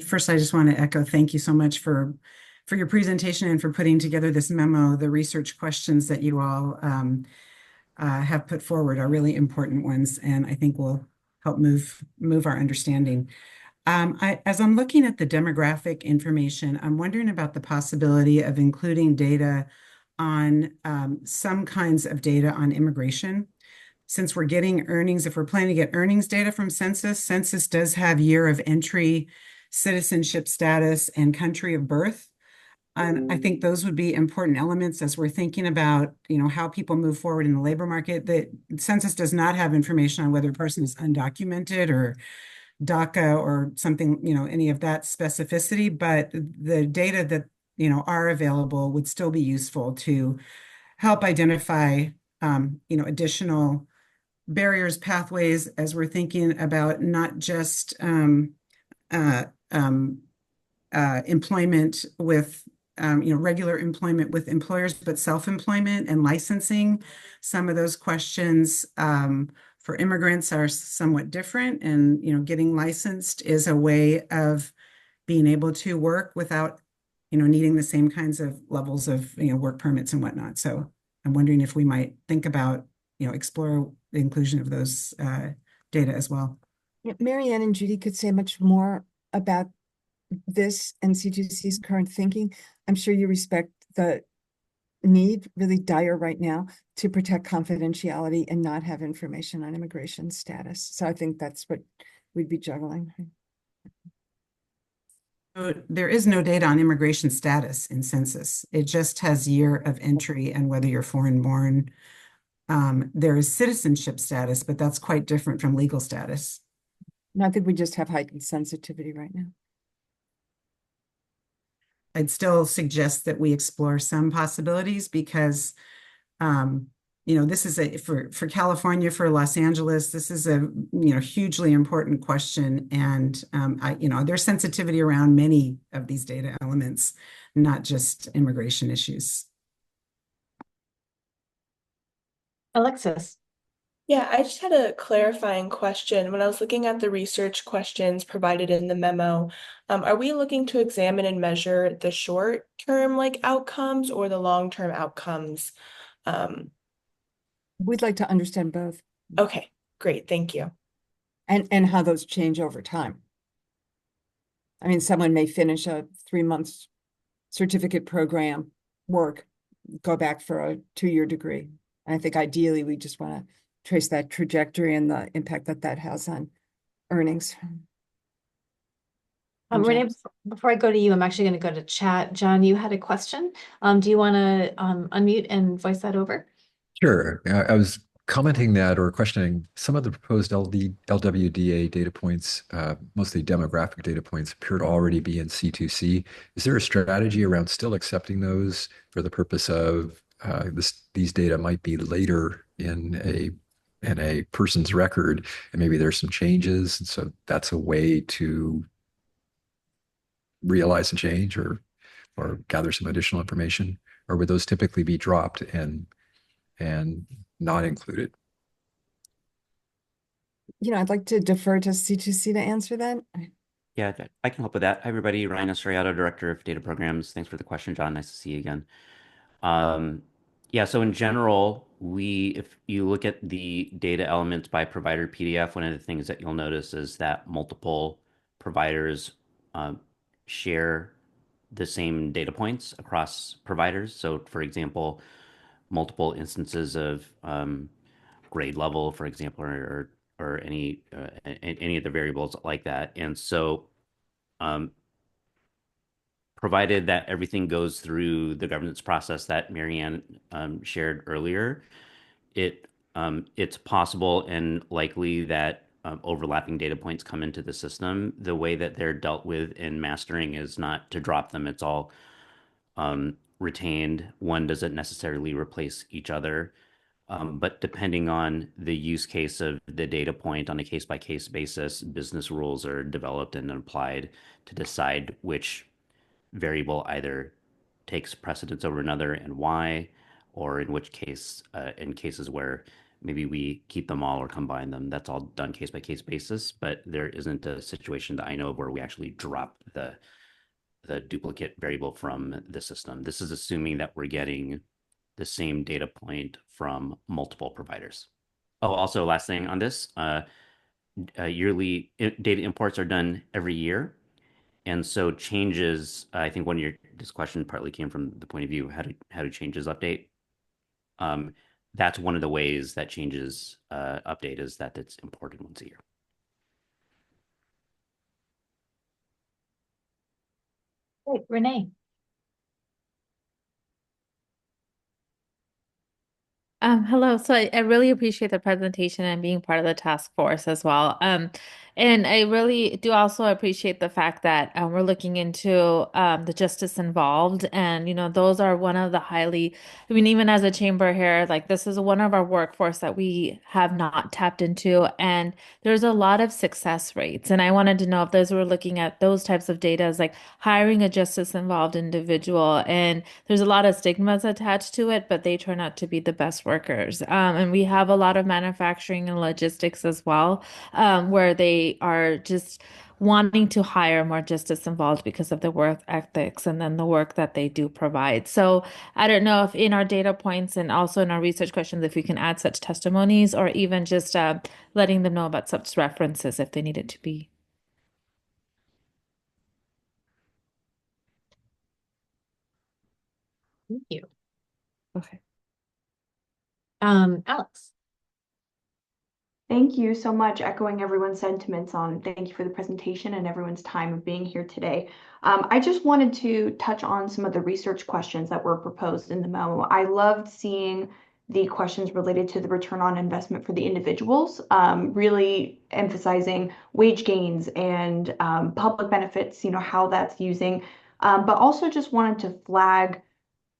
First, I just want to echo thank you so much for your presentation and for putting together this memo. The research questions that you all have put forward are really important ones, and I think will help move our understanding. As I'm looking at the demographic information, I'm wondering about the possibility of including data on some kinds of data on immigration. since we're getting earnings, if we're planning to get earnings data from census, census does have year of entry, citizenship status, and country of birth. And I think those would be important elements as we're thinking about, how people move forward in the labor market. The census does not have information on whether a person is undocumented or DACA or something, any of that specificity, but the data that, are available would still be useful to help identify, additional barriers, pathways, as we're thinking about not just uh, um, employment with regular employment with employers, but self-employment and licensing. Some of those questions for immigrants are somewhat different, and getting licensed is a way of being able to work without needing the same kinds of levels of work permits and whatnot. So I'm wondering if we might think about explore the inclusion of those data as well. Yeah, Marianne and Judy could say much more about this and C2C's current thinking. I'm sure you respect the need, really dire right now, to protect confidentiality and not have information on immigration status. So I think that's what we'd be juggling. There is no data on immigration status in census. It just has year of entry and whether you're foreign born. There is citizenship status, but that's quite different from legal status. And I think we just have heightened sensitivity right now. I'd still suggest that we explore some possibilities because, this is for California, for Los Angeles, this is a, hugely important question. And, there's sensitivity around many of these data elements, not just immigration issues. Alexis. Yeah, I just had a clarifying question. When I was looking at the research questions provided in the memo, are we looking to examine and measure the short-term outcomes or the long-term outcomes? We'd like to understand both. Okay, great, thank you. And how those change over time. I mean, someone may finish a 3-month certificate program, work, go back for a 2-year degree. And I think ideally we just want to trace that trajectory and the impact that has on earnings. Renee, before I go to you, I'm actually going to go to chat. John, you had a question. Do you want to unmute and voice that over? Sure. I was commenting that or questioning some of the proposed LWDA data points, mostly demographic data points, appear to already be in C2C. Is there a strategy around still accepting those for the purpose of these data might be later in a person's record, and maybe there's some changes, and so that's a way to realize a change or gather some additional information, or would those typically be dropped and not included? I'd like to defer to C2C to answer that. Yeah, I can help with that. Hi, everybody. Ryan Estriato, Director of Data Programs. Thanks for the question, John. Nice to see you again. Yeah, so in general, if you look at the data elements by provider PDF, one of the things that you'll notice is that multiple providers share the same data points across providers. So, for example, multiple instances of grade level, for example, or any of the variables like that. And so, provided that everything goes through the governance process that Marianne shared earlier, it's possible and likely that overlapping data points come into the system. The way that they're dealt with in mastering is not to drop them. It's all retained. One doesn't necessarily replace each other. But depending on the use case of the data point on a case-by-case basis, business rules are developed and applied to decide which variable either takes precedence over another and why, or in which case, in cases where maybe we keep them all or combine them. That's all done case-by-case basis, but there isn't a situation that I know of where we actually drop the duplicate variable from the system. This is assuming that we're getting the same data point from multiple providers. Oh, also last thing on this, yearly data imports are done every year. And so changes, I think this question partly came from the point of view, how do changes update? that's one of the ways that changes update is that it's important once a year. Great, Renee. Hello. So I really appreciate the presentation and being part of the task force as well. And I really do also appreciate the fact that we're looking into the justice involved. And, those are one of the even as a chamber here, like this is one of our workforce that we have not tapped into. And there's a lot of success rates. And I wanted to know if those were looking at those types of data as like hiring a justice involved individual. And there's a lot of stigmas attached to it, but they turn out to be the best workers. And we have a lot of manufacturing and logistics as well, where they are just wanting to hire more justice involved because of the work ethics and then the work that they do provide. So I don't know if in our data points and also in our research questions, if we can add such testimonies or even just letting them know about such references if they need it to be. Thank you. Okay. Alex. Thank you so much, echoing everyone's sentiments on thank you for the presentation and everyone's time of being here today. I just wanted to touch on some of the research questions that were proposed in the memo. I loved seeing the questions related to the return on investment for the individuals, really emphasizing wage gains and public benefits, how that's using, but also just wanted to flag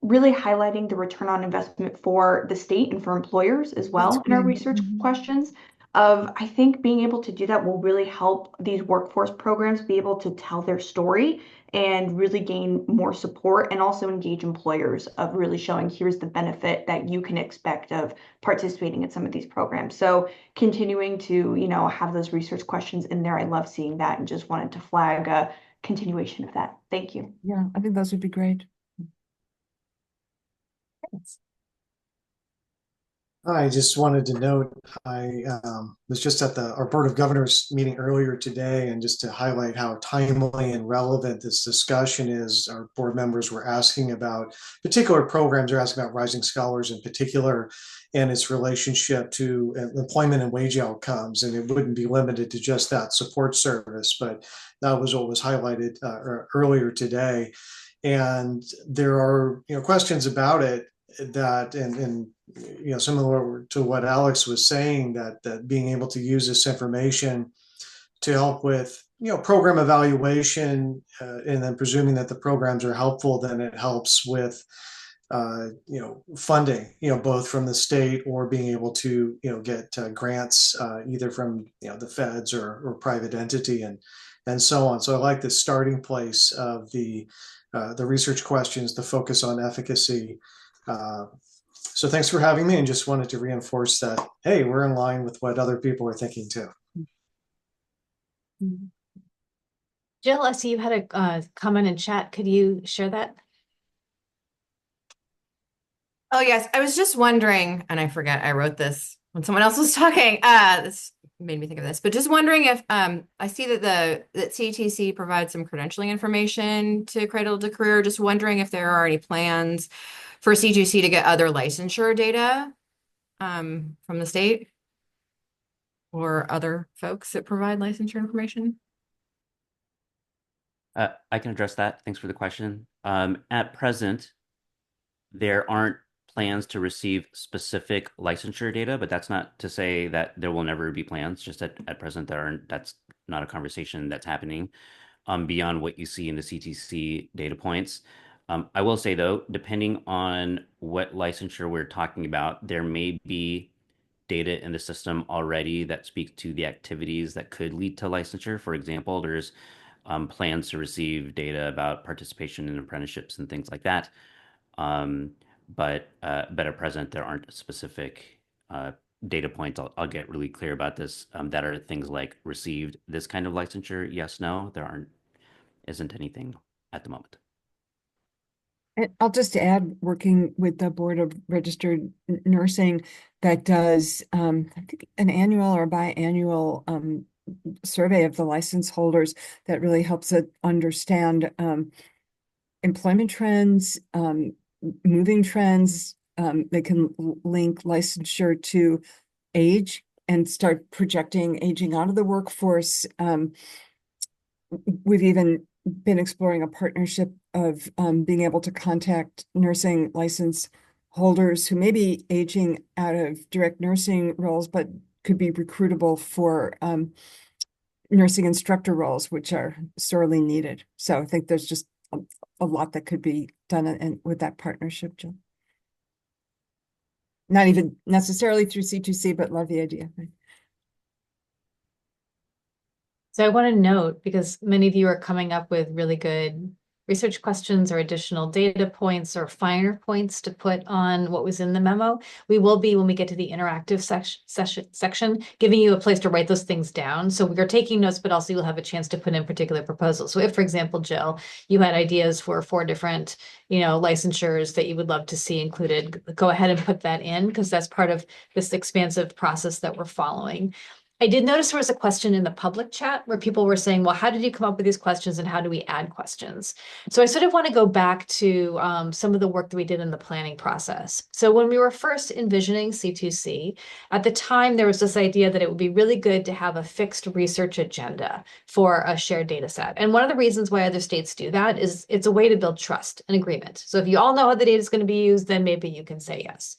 really highlighting the return on investment for the state and for employers as well in our research questions of I think being able to do that will really help these workforce programs be able to tell their story and really gain more support and also engage employers of really showing here's the benefit that you can expect of participating in some of these programs. So continuing to, have those research questions in there. I love seeing that and just wanted to flag a continuation of that. Thank you. Yeah, I think those would be great. Thanks. I just wanted to note, I was just at our Board of Governors meeting earlier today, and just to highlight how timely and relevant this discussion is, our board members were asking about particular programs, they're asking about Rising Scholars in particular, and its relationship to employment and wage outcomes. And it wouldn't be limited to just that support service, but that was what was highlighted earlier today. And there are questions about it that and similar to what Alex was saying, that being able to use this information to help with program evaluation, and then presuming that the programs are helpful, then it helps with funding, both from the state or being able to get grants either from the feds or private entity and so on. So I like the starting place of the research questions, the focus on efficacy. So thanks for having me, and just wanted to reinforce that, hey, we're in line with what other people are thinking too. Jill, I see you had a comment in chat. Could you share that? Oh, yes. I was just wondering, and I forget, I wrote this when someone else was talking. This made me think of this, but just wondering if I see that that CTC provides some credentialing information to Cradle-to-Career. Just wondering if there are any plans for C2C to get other licensure data from the state or other folks that provide licensure information. I can address that. Thanks for the question. At present, there aren't plans to receive specific licensure data, but that's not to say that there will never be plans. Just at present, that's not a conversation that's happening beyond what you see in the CTC data points. I will say, though, depending on what licensure we're talking about, there may be data in the system already that speak to the activities that could lead to licensure. For example, there's plans to receive data about participation in apprenticeships and things like that. But at present, there aren't specific data points. I'll get really clear about this. That are things like received this kind of licensure. Yes, no, isn't anything at the moment. And I'll just add, working with the Board of Registered Nursing that does, I think, an annual or biannual survey of the license holders that really helps us understand employment trends, moving trends, they can link licensure to age and start projecting aging out of the workforce. We've even been exploring a partnership of being able to contact nursing license holders who may be aging out of direct nursing roles, but could be recruitable for nursing instructor roles, which are sorely needed. So I think there's just a lot that could be done with that partnership, Jill. Not even necessarily through C2C, but love the idea. So I want to note, because many of you are coming up with really good research questions or additional data points or finer points to put on what was in the memo. We will be, when we get to the interactive section, giving you a place to write those things down. So we are taking notes, but also you'll have a chance to put in particular proposals. So if, for example, Jill, you had ideas for 4 different, licensures that you would love to see included, go ahead and put that in, because that's part of this expansive process that we're following. I did notice there was a question in the public chat where people were saying, well, how did you come up with these questions and how do we add questions? So I sort of want to go back to some of the work that we did in the planning process. So when we were first envisioning C2C, at the time, there was this idea that it would be really good to have a fixed research agenda for a shared data set. And one of the reasons why other states do that is it's a way to build trust and agreement. So if you all know how the data is going to be used, then maybe you can say yes.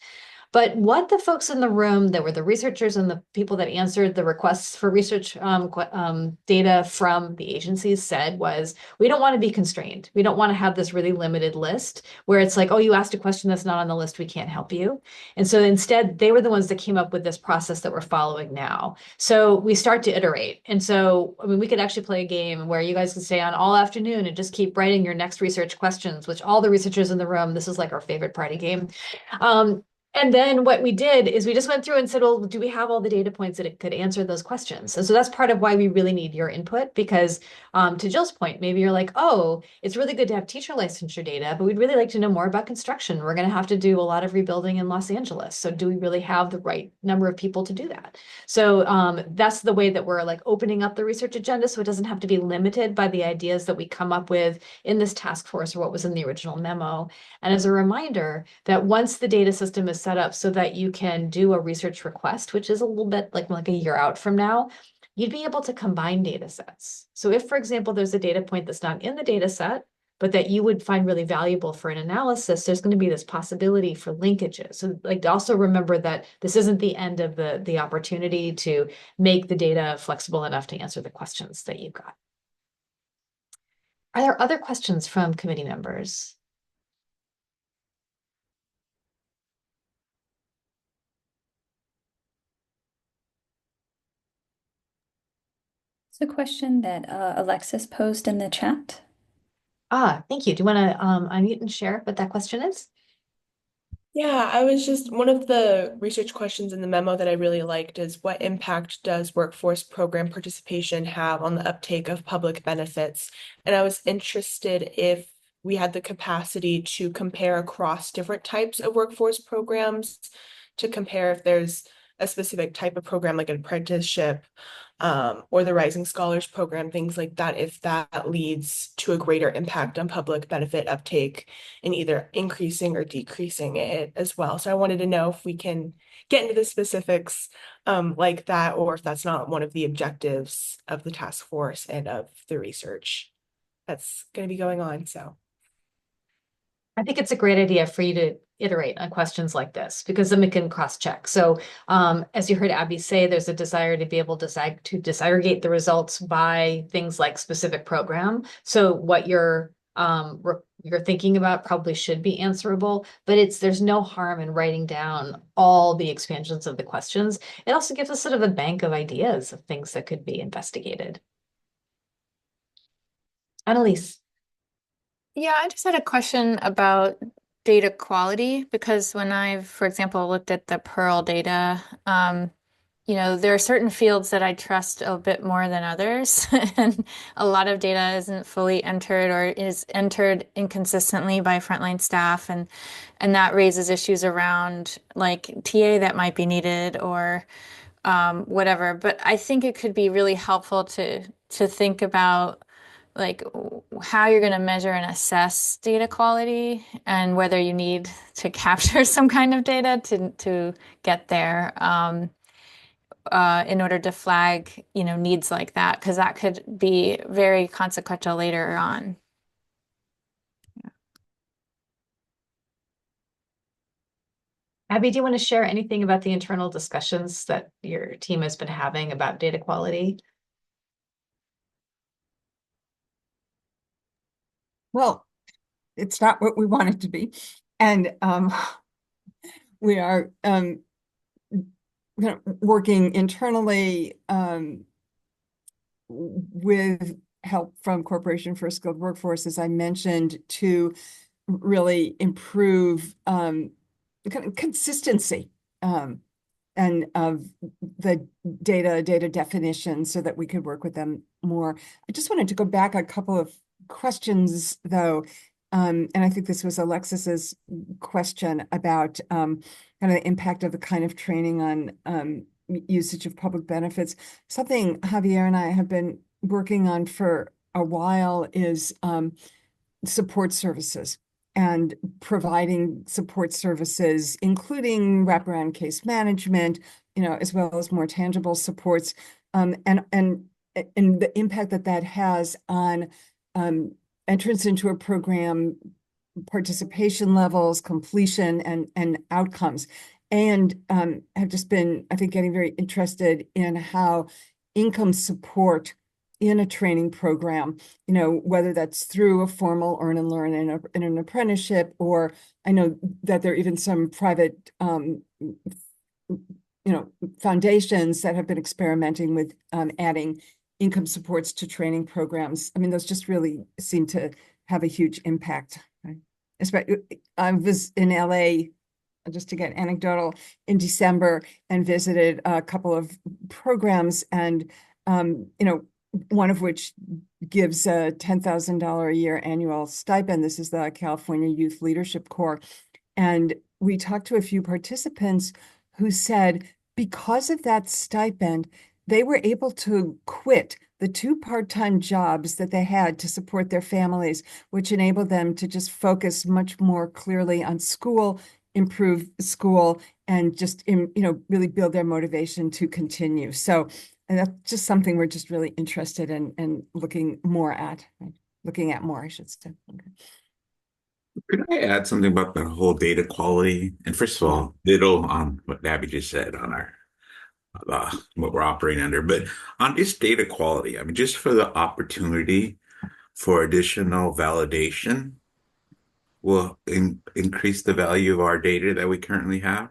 But what the folks in the room that were the researchers and the people that answered the requests for research data from the agencies said was, we don't want to be constrained. We don't want to have this really limited list where it's like, oh, you asked a question that's not on the list, we can't help you. And so instead, they were the ones that came up with this process that we're following now. So we start to iterate. And so, I mean, we could actually play a game where you guys can stay on all afternoon and just keep writing your next research questions, which all the researchers in the room, this is like our favorite party game. And then what we did is we just went through and said, well, do we have all the data points that it could answer those questions? And so that's part of why we really need your input, because to Jill's point, maybe you're like, oh, it's really good to have teacher licensure data, but we'd really like to know more about construction. We're going to have to do a lot of rebuilding in Los Angeles. So do we really have the right number of people to do that? So that's the way that we're like opening up the research agenda, so it doesn't have to be limited by the ideas that we come up with in this task force or what was in the original memo. And as a reminder that once the data system is set up so that you can do a research request, which is a little bit like a year out from now, you'd be able to combine data sets. So if, for example, there's a data point that's not in the data set, but that you would find really valuable for an analysis, there's going to be this possibility for linkages. So like also remember that this isn't the end of the opportunity to make the data flexible enough to answer the questions that you've got. Are there other questions from committee members? It's a question that Alexis posed in the chat. Thank you. Do you want to unmute and share what that question is? Yeah, I was just one of the research questions in the memo that I really liked is what impact does workforce program participation have on the uptake of public benefits? And I was interested if we had the capacity to compare across different types of workforce programs, to compare if there's a specific type of program like an apprenticeship or the Rising Scholars Program, things like that, if that leads to a greater impact on public benefit uptake and either increasing or decreasing it as well. So I wanted to know if we can get into the specifics like that, or if that's not one of the objectives of the task force and of the research that's going to be going on. So I think it's a great idea for you to iterate on questions like this, because then we can cross-check. So as you heard Abby say, there's a desire to be able to disaggregate the results by things like specific program. So what you're thinking about probably should be answerable, but there's no harm in writing down all the expansions of the questions. It also gives us sort of a bank of ideas of things that could be investigated. Annalise. Yeah, I just had a question about data quality, because when I've, for example, looked at the Pearl data, there are certain fields that I trust a bit more than others, and a lot of data isn't fully entered or is entered inconsistently by frontline staff, and that raises issues around like TA that might be needed or whatever. But I think it could be really helpful to think about like how you're going to measure and assess data quality and whether you need to capture some kind of data to get there in order to flag, needs like that, because that could be very consequential later on. Abby, do you want to share anything about the internal discussions that your team has been having about data quality? Well, it's not what we want it to be. And we are working internally with help from Corporation for a Skilled Workforce, as I mentioned, to really improve kind of consistency and of the data definition so that we could work with them more. I just wanted to go back a couple of questions though. And I think this was Alexis's question about kind of the impact of the kind of training on usage of public benefits. Something Javier and I have been working on for a while is support services and providing support services, including wraparound case management, as well as more tangible supports, and the impact that that has on entrance into a program, participation levels, completion, and outcomes. And have just been, I think, getting very interested in how income support in a training program, whether that's through a formal earn and learn in an apprenticeship, or I know that there are even some private, foundations that have been experimenting with adding income supports to training programs. I mean, those just really seem to have a huge impact. Right? Especially, I was in LA, just to get anecdotal, in December and visited a couple of programs, and one of which gives a $10,000 a year annual stipend. This is the California Youth Leadership Corps. And we talked to a few participants who said because of that stipend, they were able to quit the 2 part-time jobs that they had to support their families, which enabled them to just focus much more clearly on school, improve school, and just really build their motivation to continue. So that's just something we're just really interested in looking more at, right? Looking at more, I should say. Okay. Could I add something about the whole data quality? And first of all, ditto on what Abby just said on our what we're operating under, but on this data quality, I mean, just for the opportunity for additional validation will increase the value of our data that we currently have.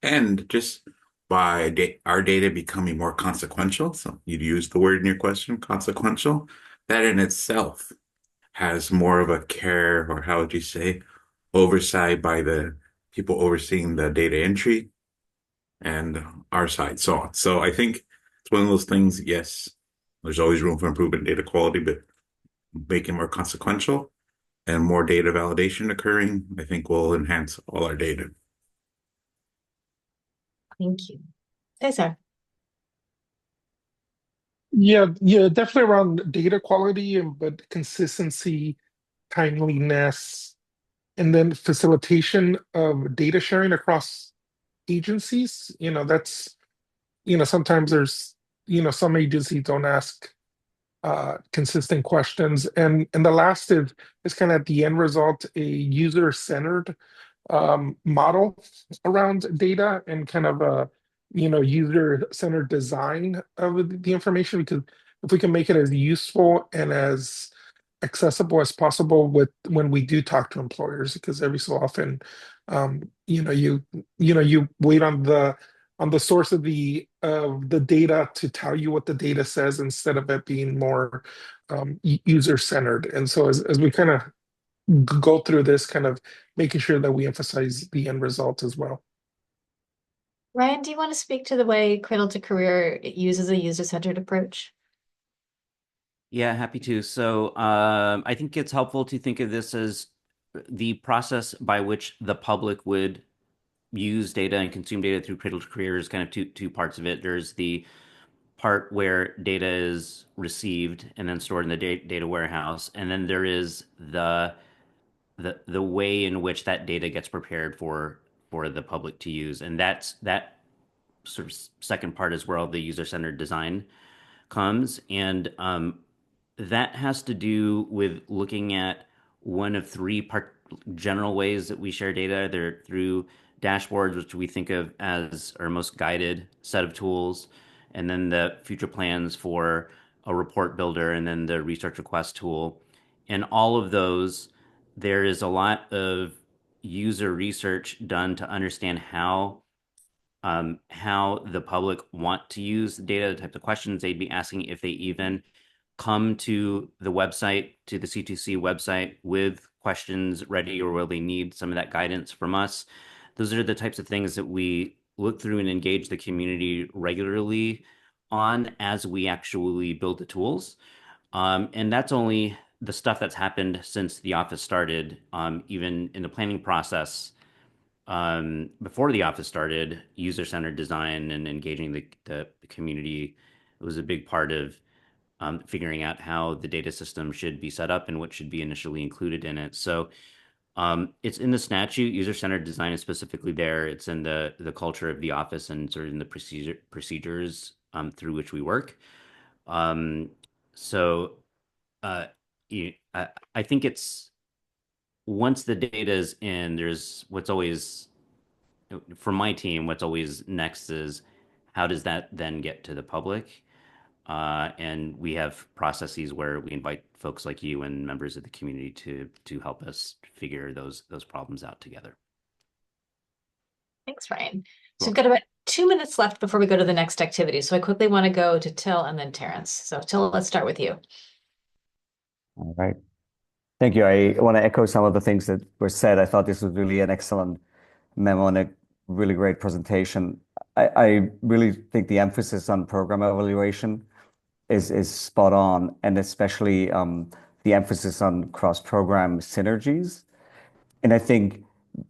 And just by our data becoming more consequential, so you'd use the word in your question, consequential, that in itself has more of a care, or how would you say, oversight by the people overseeing the data entry and our side, so on. So I think it's one of those things, yes, there's always room for improvement in data quality, but making more consequential and more data validation occurring, I think will enhance all our data. Thank you. Cesar. Yeah, definitely around data quality, but consistency, timeliness, and then facilitation of data sharing across agencies. That's, sometimes there's, some agencies don't ask consistent questions. And the last is kind of the end result, a user-centered model around data and kind of a user-centered design of the information, because if we can make it as useful and as accessible as possible when we do talk to employers, because every so often you wait on the source of the data to tell you what the data says instead of it being more user-centered. And so as we kind of go through this, kind of making sure that we emphasize the end result as well. Ryan, do you want to speak to the way Cradle-to-Career uses a user-centered approach? Yeah, happy to. So I think it's helpful to think of this as the process by which the public would use data and consume data through Cradle-to-Career is kind of two parts of it. There's the part where data is received and then stored in the data warehouse, and then there is the way in which that data gets prepared for the public to use, and that sort of second part is where all the user-centered design comes, and that has to do with looking at one of three general ways that we share data. They're through dashboards, which we think of as our most guided set of tools, and then the future plans for a report builder, and then the research request tool. And all of those, there is a lot of user research done to understand how the public want to use the data, the types of questions they'd be asking if they even come to the website, to the C2C website with questions ready, or will they need some of that guidance from us? Those are the types of things that we look through and engage the community regularly on as we actually build the tools. And that's only the stuff that's happened since the office started. Even in the planning process, before the office started, user-centered design and engaging the community was a big part of figuring out how the data system should be set up and what should be initially included in it. So it's in the statute. User-centered design is specifically there. It's in the culture of the office and sort of in the procedures through which we work. So I think it's once the data is in, there's what's always for my team, what's always next is how does that then get to the public? And we have processes where we invite folks like you and members of the community to help us figure those problems out together. Thanks, Ryan. So we've got about 2 minutes left before we go to the next activity. So I quickly want to go to Till and then Terrence. So Till, let's start with you. All right. Thank you. I want to echo some of the things that were said. I thought this was really an excellent memo and a really great presentation. I really think the emphasis on program evaluation is spot on, and especially the emphasis on cross-program synergies. And I think,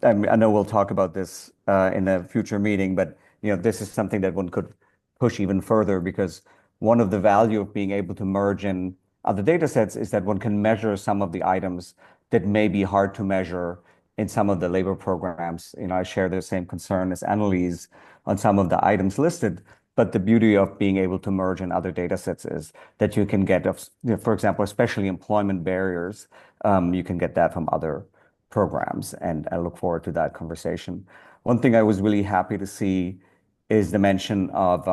I know we'll talk about this in a future meeting, but this is something that one could push even further, because one of the value of being able to merge in other data sets is that one can measure some of the items that may be hard to measure in some of the labor programs. I share the same concern as Annalise on some of the items listed, but the beauty of being able to merge in other data sets is that you can get, for example, especially employment barriers, you can get that from other programs, and I look forward to that conversation. One thing I was really happy to see is the mention of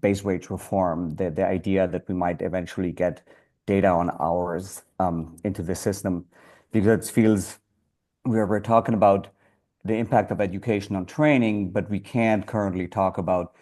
base wage reform, the idea that we might eventually get data on hours into the system, because it feels we're talking about the impact of education on training, but we can't currently talk about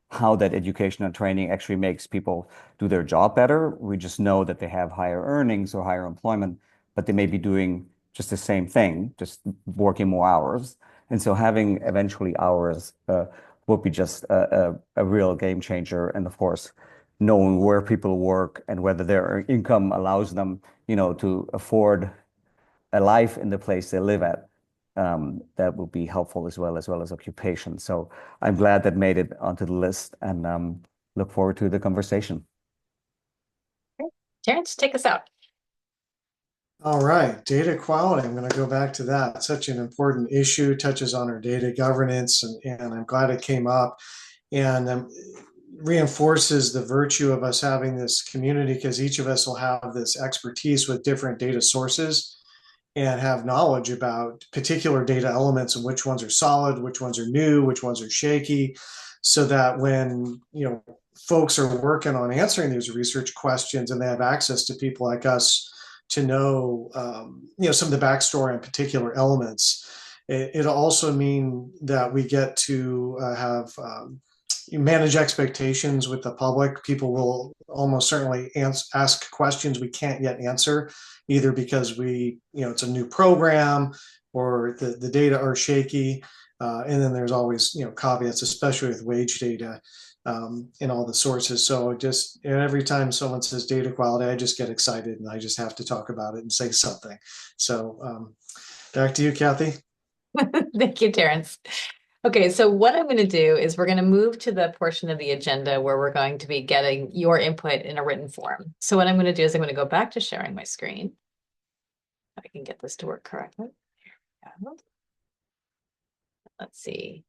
how that education and training actually makes people do their job better. We just know that they have higher earnings or higher employment, but they may be doing just the same thing, just working more hours. And so having eventually hours will be just a real game changer. And of course, knowing where people work and whether their income allows them, to afford a life in the place they live at, that will be helpful as well as occupation. So I'm glad that made it onto the list, and look forward to the conversation. Terrence, take us out. All right, data quality. I'm going to go back to that. Such an important issue, touches on our data governance, and I'm glad it came up, and reinforces the virtue of us having this community, because each of us will have this expertise with different data sources and have knowledge about particular data elements and which ones are solid, which ones are new, which ones are shaky, so that when folks are working on answering these research questions and they have access to people like us to know some of the backstory on particular elements, it'll also mean that we get to have manage expectations with the public. People will almost certainly ask questions we can't yet answer, either because it's a new program or the data are shaky. And then there's always, caveats, especially with wage data in all the sources. So every time someone says data quality, I just get excited and I just have to talk about it and say something. So back to you, Kathy. Thank you, Terrence. Okay, so what I'm going to do is we're going to move to the portion of the agenda where we're going to be getting your input in a written form. So what I'm going to do is I'm going to go back to sharing my screen. If I can get this to work correctly. There we go. Let's see.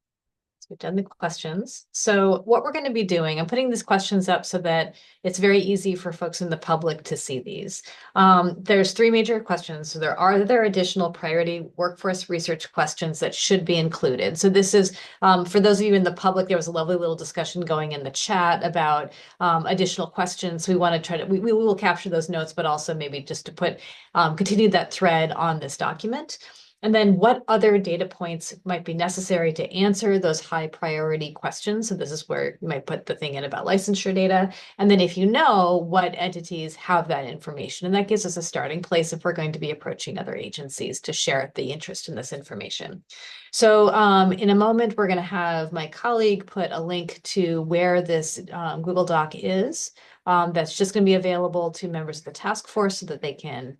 So we've done the questions. So what we're going to be doing, I'm putting these questions up so that it's very easy for folks in the public to see these. There's three major questions. So are there additional priority workforce research questions that should be included? So this is, for those of you in the public, there was a lovely little discussion going in the chat about additional questions. We want to try to, we will capture those notes, but also maybe just to put, continue that thread on this document. And then what other data points might be necessary to answer those high priority questions? So this is where you might put the thing in about licensure data. And then if you know what entities have that information, and that gives us a starting place if we're going to be approaching other agencies to share the interest in this information. So in a moment, we're going to have my colleague put a link to where this Google Doc is. That's just going to be available to members of the task force so that they can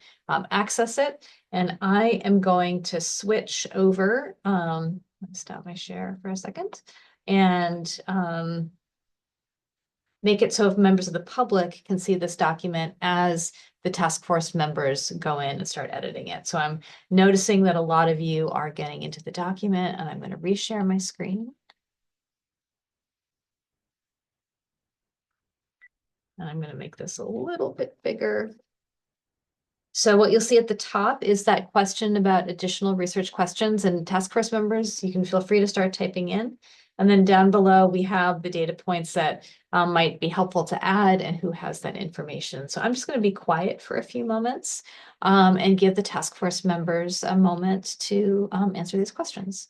access it. And I am going to switch over, let me stop my share for a second, and make it so if members of the public can see this document as the task force members go in and start editing it. So I'm noticing that a lot of you are getting into the document, and I'm going to reshare my screen. And I'm going to make this a little bit bigger. So what you'll see at the top is that question about additional research questions, and task force members, you can feel free to start typing in. And then down below, we have the data points that might be helpful to add and who has that information. So I'm just going to be quiet for a few moments and give the task force members a moment to answer these questions.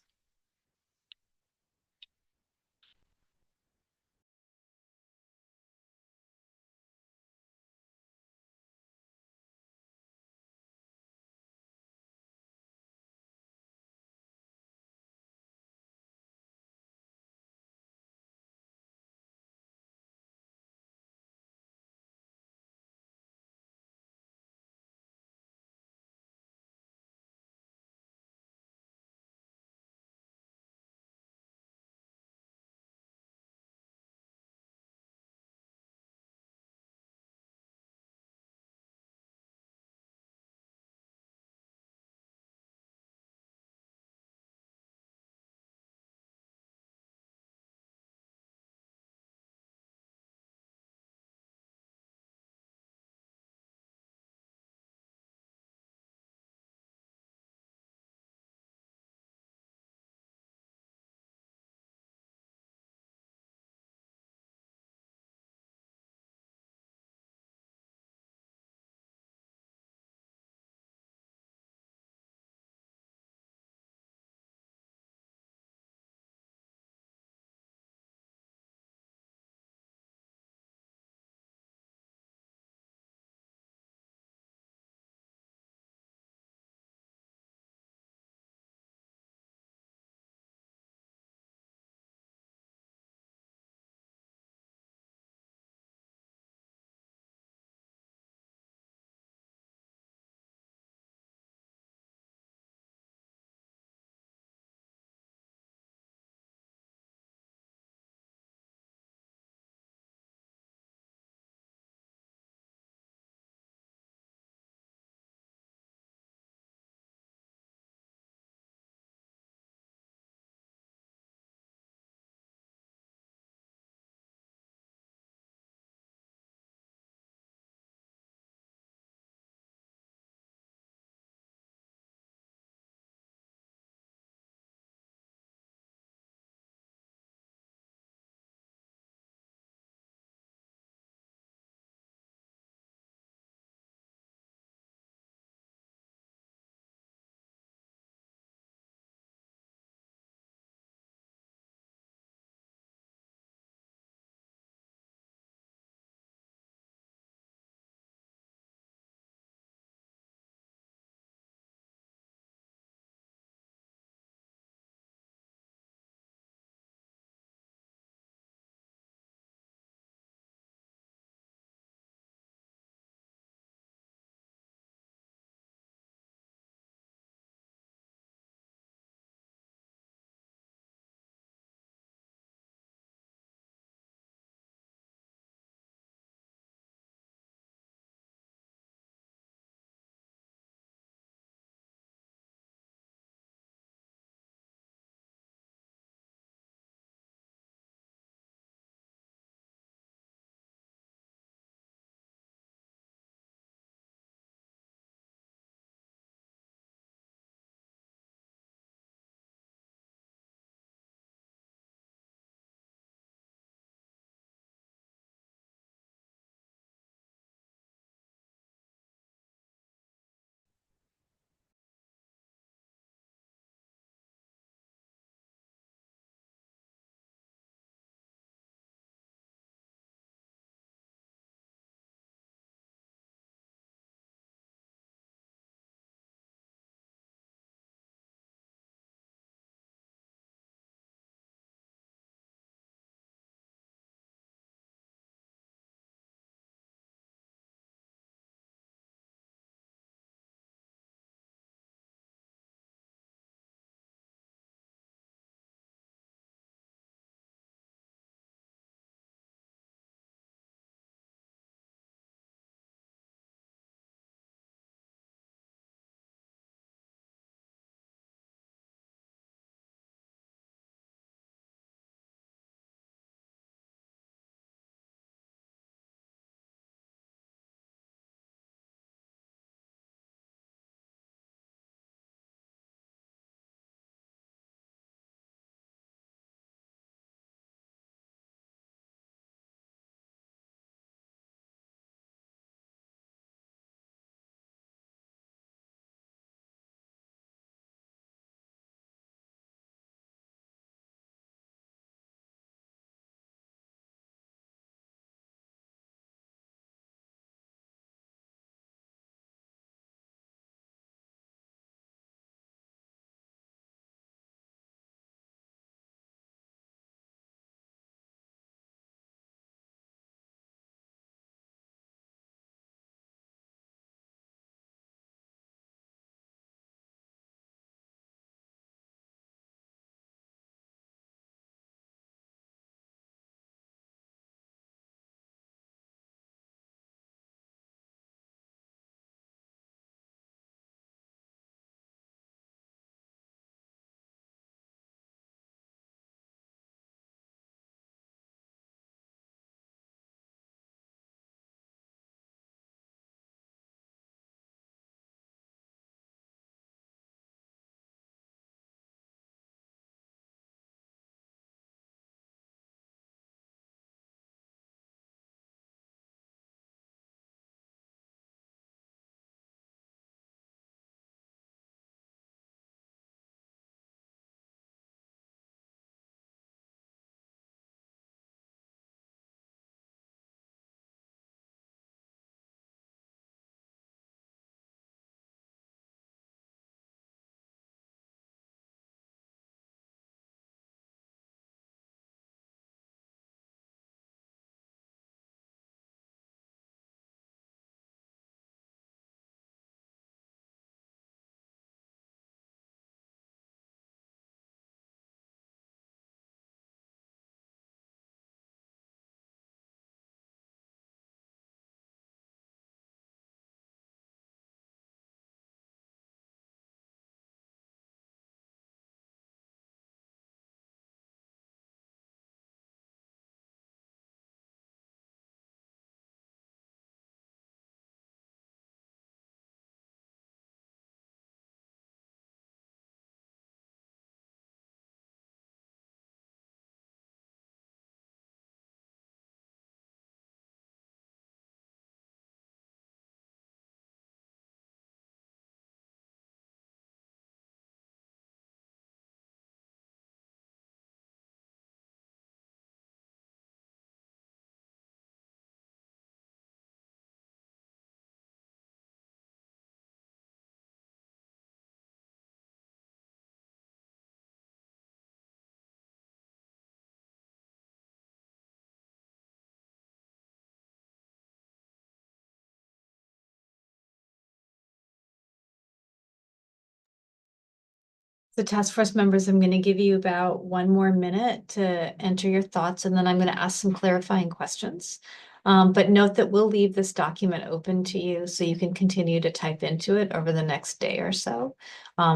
So task force members, I'm going to give you about 1 more minute to enter your thoughts, and then I'm going to ask some clarifying questions. But note that we'll leave this document open to you so you can continue to type into it over the next day or so,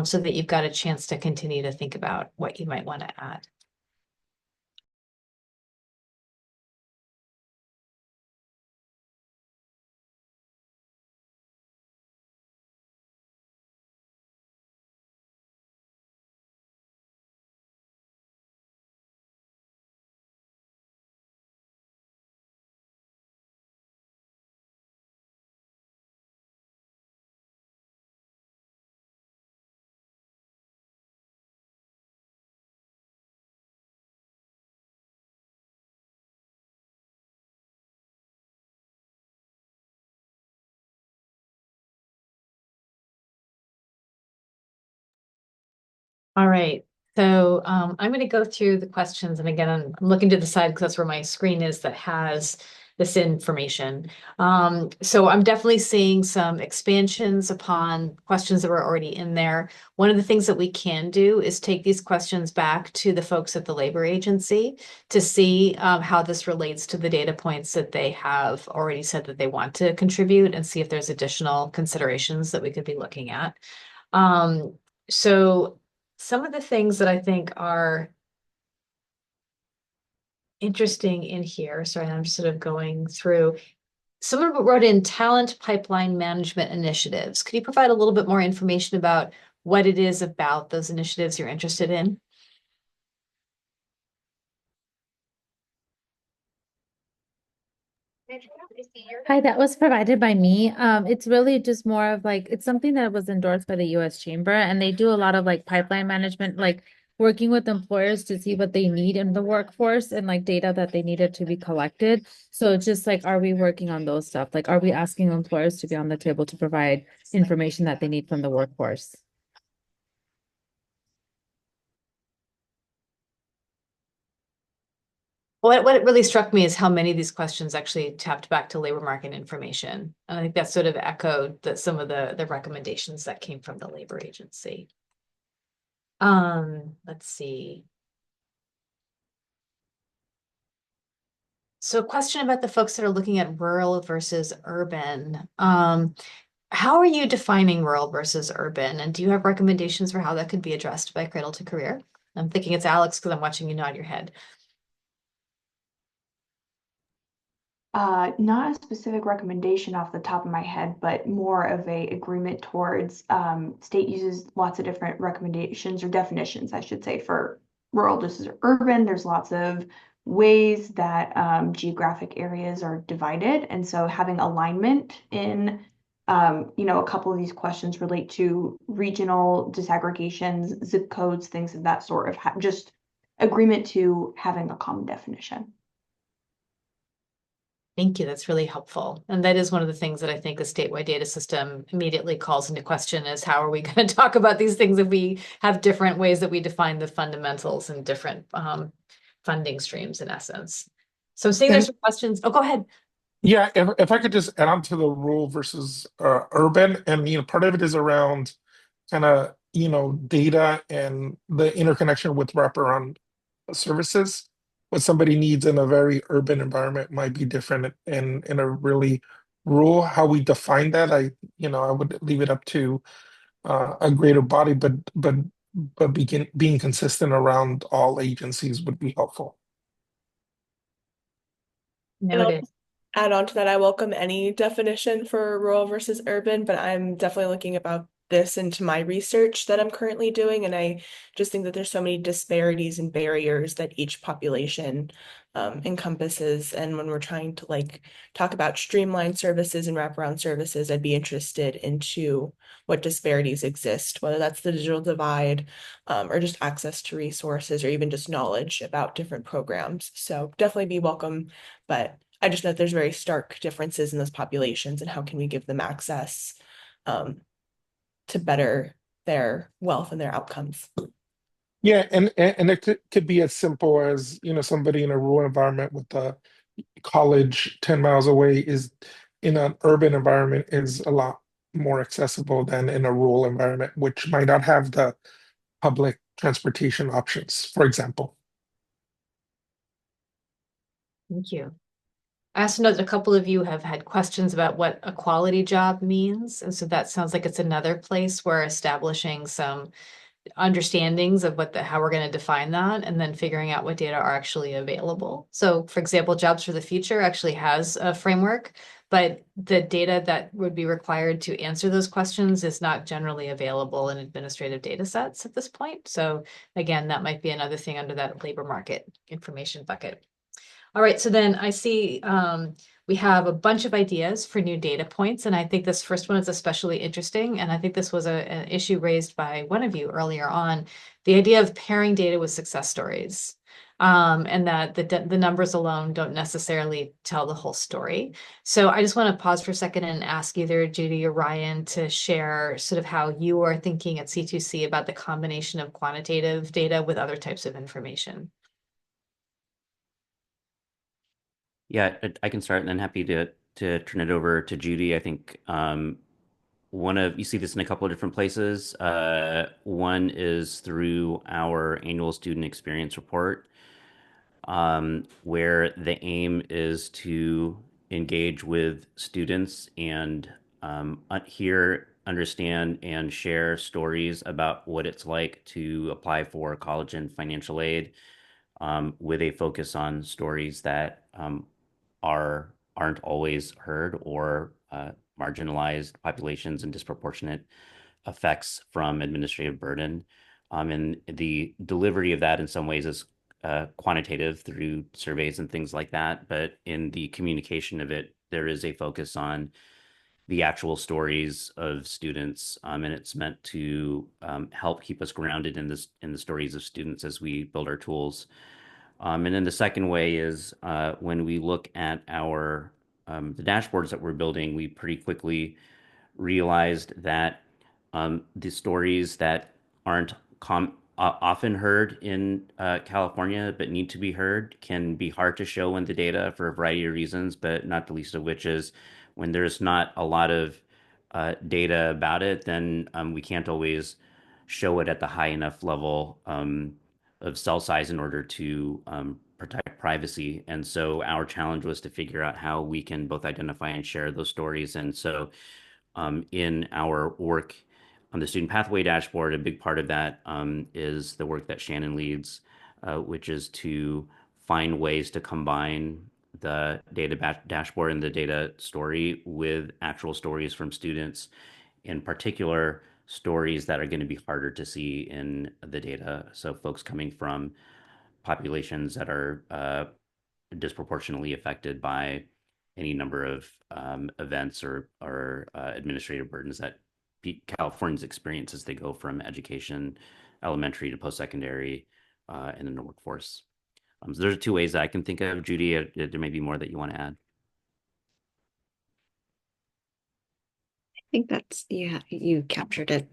so that you've got a chance to continue to think about what you might want to add. All right. So I'm going to go through the questions. And again, I'm looking to the side because that's where my screen is that has this information. So I'm definitely seeing some expansions upon questions that were already in there. One of the things that we can do is take these questions back to the folks at the labor agency to see how this relates to the data points that they have already said that they want to contribute, and see if there's additional considerations that we could be looking at. So some of the things that I think are interesting in here, sorry, I'm just sort of going through. Someone wrote in talent pipeline management initiatives. Could you provide a little bit more information about what it is about those initiatives you're interested in? Hi, that was provided by me. It's really just more of like, it's something that was endorsed by the US Chamber, and they do a lot of like pipeline management, like working with employers to see what they need in the workforce and like data that they needed to be collected. So it's just like, are we working on those stuff? Like, are we asking employers to be on the table to provide information that they need from the workforce? What really struck me is how many of these questions actually tapped back to labor market information. And I think that sort of echoed some of the recommendations that came from the labor agency. Let's see. So a question about the folks that are looking at rural versus urban. How are you defining rural versus urban? And do you have recommendations for how that could be addressed by Cradle to Career? I'm thinking it's Alex because I'm watching you nod your head. Not a specific recommendation off the top of my head, but more of a agreement towards state uses lots of different recommendations or definitions, I should say, for rural versus urban. There's lots of ways that geographic areas are divided, and so having alignment in a couple of these questions relate to regional disaggregations, zip codes, things of that sort of just agreement to having a common definition. Thank you. That's really helpful. And that is one of the things that I think a statewide data system immediately calls into question is how are we going to talk about these things if we have different ways that we define the fundamentals and different funding streams in essence. So seeing there's some questions. Oh, go ahead. Yeah, if I could just add on to the rural versus urban, and part of it is around kind of data and the interconnection with wraparound services. What somebody needs in a very urban environment might be different in a really rural. How we define that, I would leave it up to a greater body, but being consistent around all agencies would be helpful. And I'll Noted. just add on to that, I welcome any definition for rural versus urban, but I'm definitely looking about this into my research that I'm currently doing. And I just think that there's so many disparities and barriers that each population encompasses. And when we're trying to talk about streamlined services and wraparound services, I'd be interested into what disparities exist, whether that's the digital divide or just access to resources or even just knowledge about different programs. So definitely be welcome, but I just know that there's very stark differences in those populations and how can we give them access to better their wealth and their outcomes. Yeah, and it could be as simple as somebody in a rural environment with a college 10 miles away is in an urban environment is a lot more accessible than in a rural environment, which might not have the public transportation options, for example. Thank you. I also know that a couple of you have had questions about what a quality job means. And so that sounds like it's another place where establishing some understandings of how we're going to define that, and then figuring out what data are actually available. So for example, Jobs for the Future actually has a framework, but the data that would be required to answer those questions is not generally available in administrative data sets at this point. So again, that might be another thing under that labor market information bucket. All right, so then I see we have a bunch of ideas for new data points, and I think this first one is especially interesting, and I think this was an issue raised by one of you earlier on, the idea of pairing data with success stories, and that the numbers alone don't necessarily tell the whole story. So I just want to pause for a second and ask either Judy or Ryan to share sort of how you are thinking at C2C about the combination of quantitative data with other types of information. Yeah, I can start and then happy to turn it over to Judy. I think you see this in a couple of different places. One is through our annual student experience report, where the aim is to engage with students and hear, understand, and share stories about what it's like to apply for college and financial aid, with a focus on stories that aren't always heard, or marginalized populations and disproportionate effects from administrative burden. And the delivery of that in some ways is quantitative through surveys and things like that. But in the communication of it, there is a focus on the actual stories of students, and it's meant to help keep us grounded in the stories of students as we build our tools. And then the second way is when we look at the dashboards that we're building, we pretty quickly realized that the stories that aren't often heard in California but need to be heard can be hard to show in the data for a variety of reasons, but not the least of which is when there's not a lot of data about it, then we can't always show it at the high enough level of cell size in order to protect privacy. And so our challenge was to figure out how we can both identify and share those stories. And so in our work on the student pathway dashboard, a big part of that is the work that Shannon leads, which is to find ways to combine the data dashboard and the data story with actual stories from students, in particular stories that are going to be harder to see in the data. So folks coming from populations that are disproportionately affected by any number of events or administrative burdens that Californians experience as they go from education, elementary to post-secondary, and in the workforce. So there's two ways that I can think of. Judy, there may be more that you want to add. I think yeah, you captured it.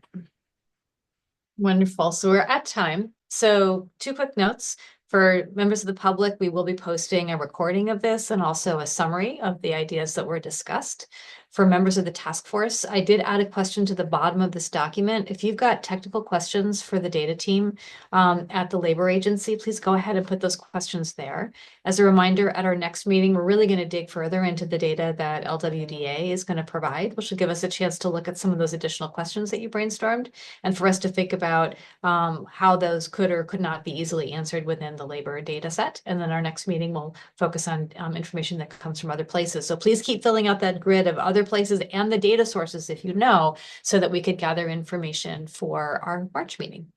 Wonderful. So we're at time. So 2 quick notes. For members of the public, we will be posting a recording of this and also a summary of the ideas that were discussed. For members of the task force, I did add a question to the bottom of this document. If you've got technical questions for the data team at the labor agency, please go ahead and put those questions there. As a reminder, at our next meeting, we're really going to dig further into the data that LWDA is going to provide, which will give us a chance to look at some of those additional questions that you brainstormed, and for us to think about how those could or could not be easily answered within the labor data set. And then our next meeting will focus on information that comes from other places. So please keep filling out that grid of other places and the data sources if you know, so that we could gather information for our March meeting.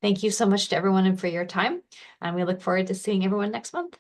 Thank you so much to everyone and for your time. And we look forward to seeing everyone next month.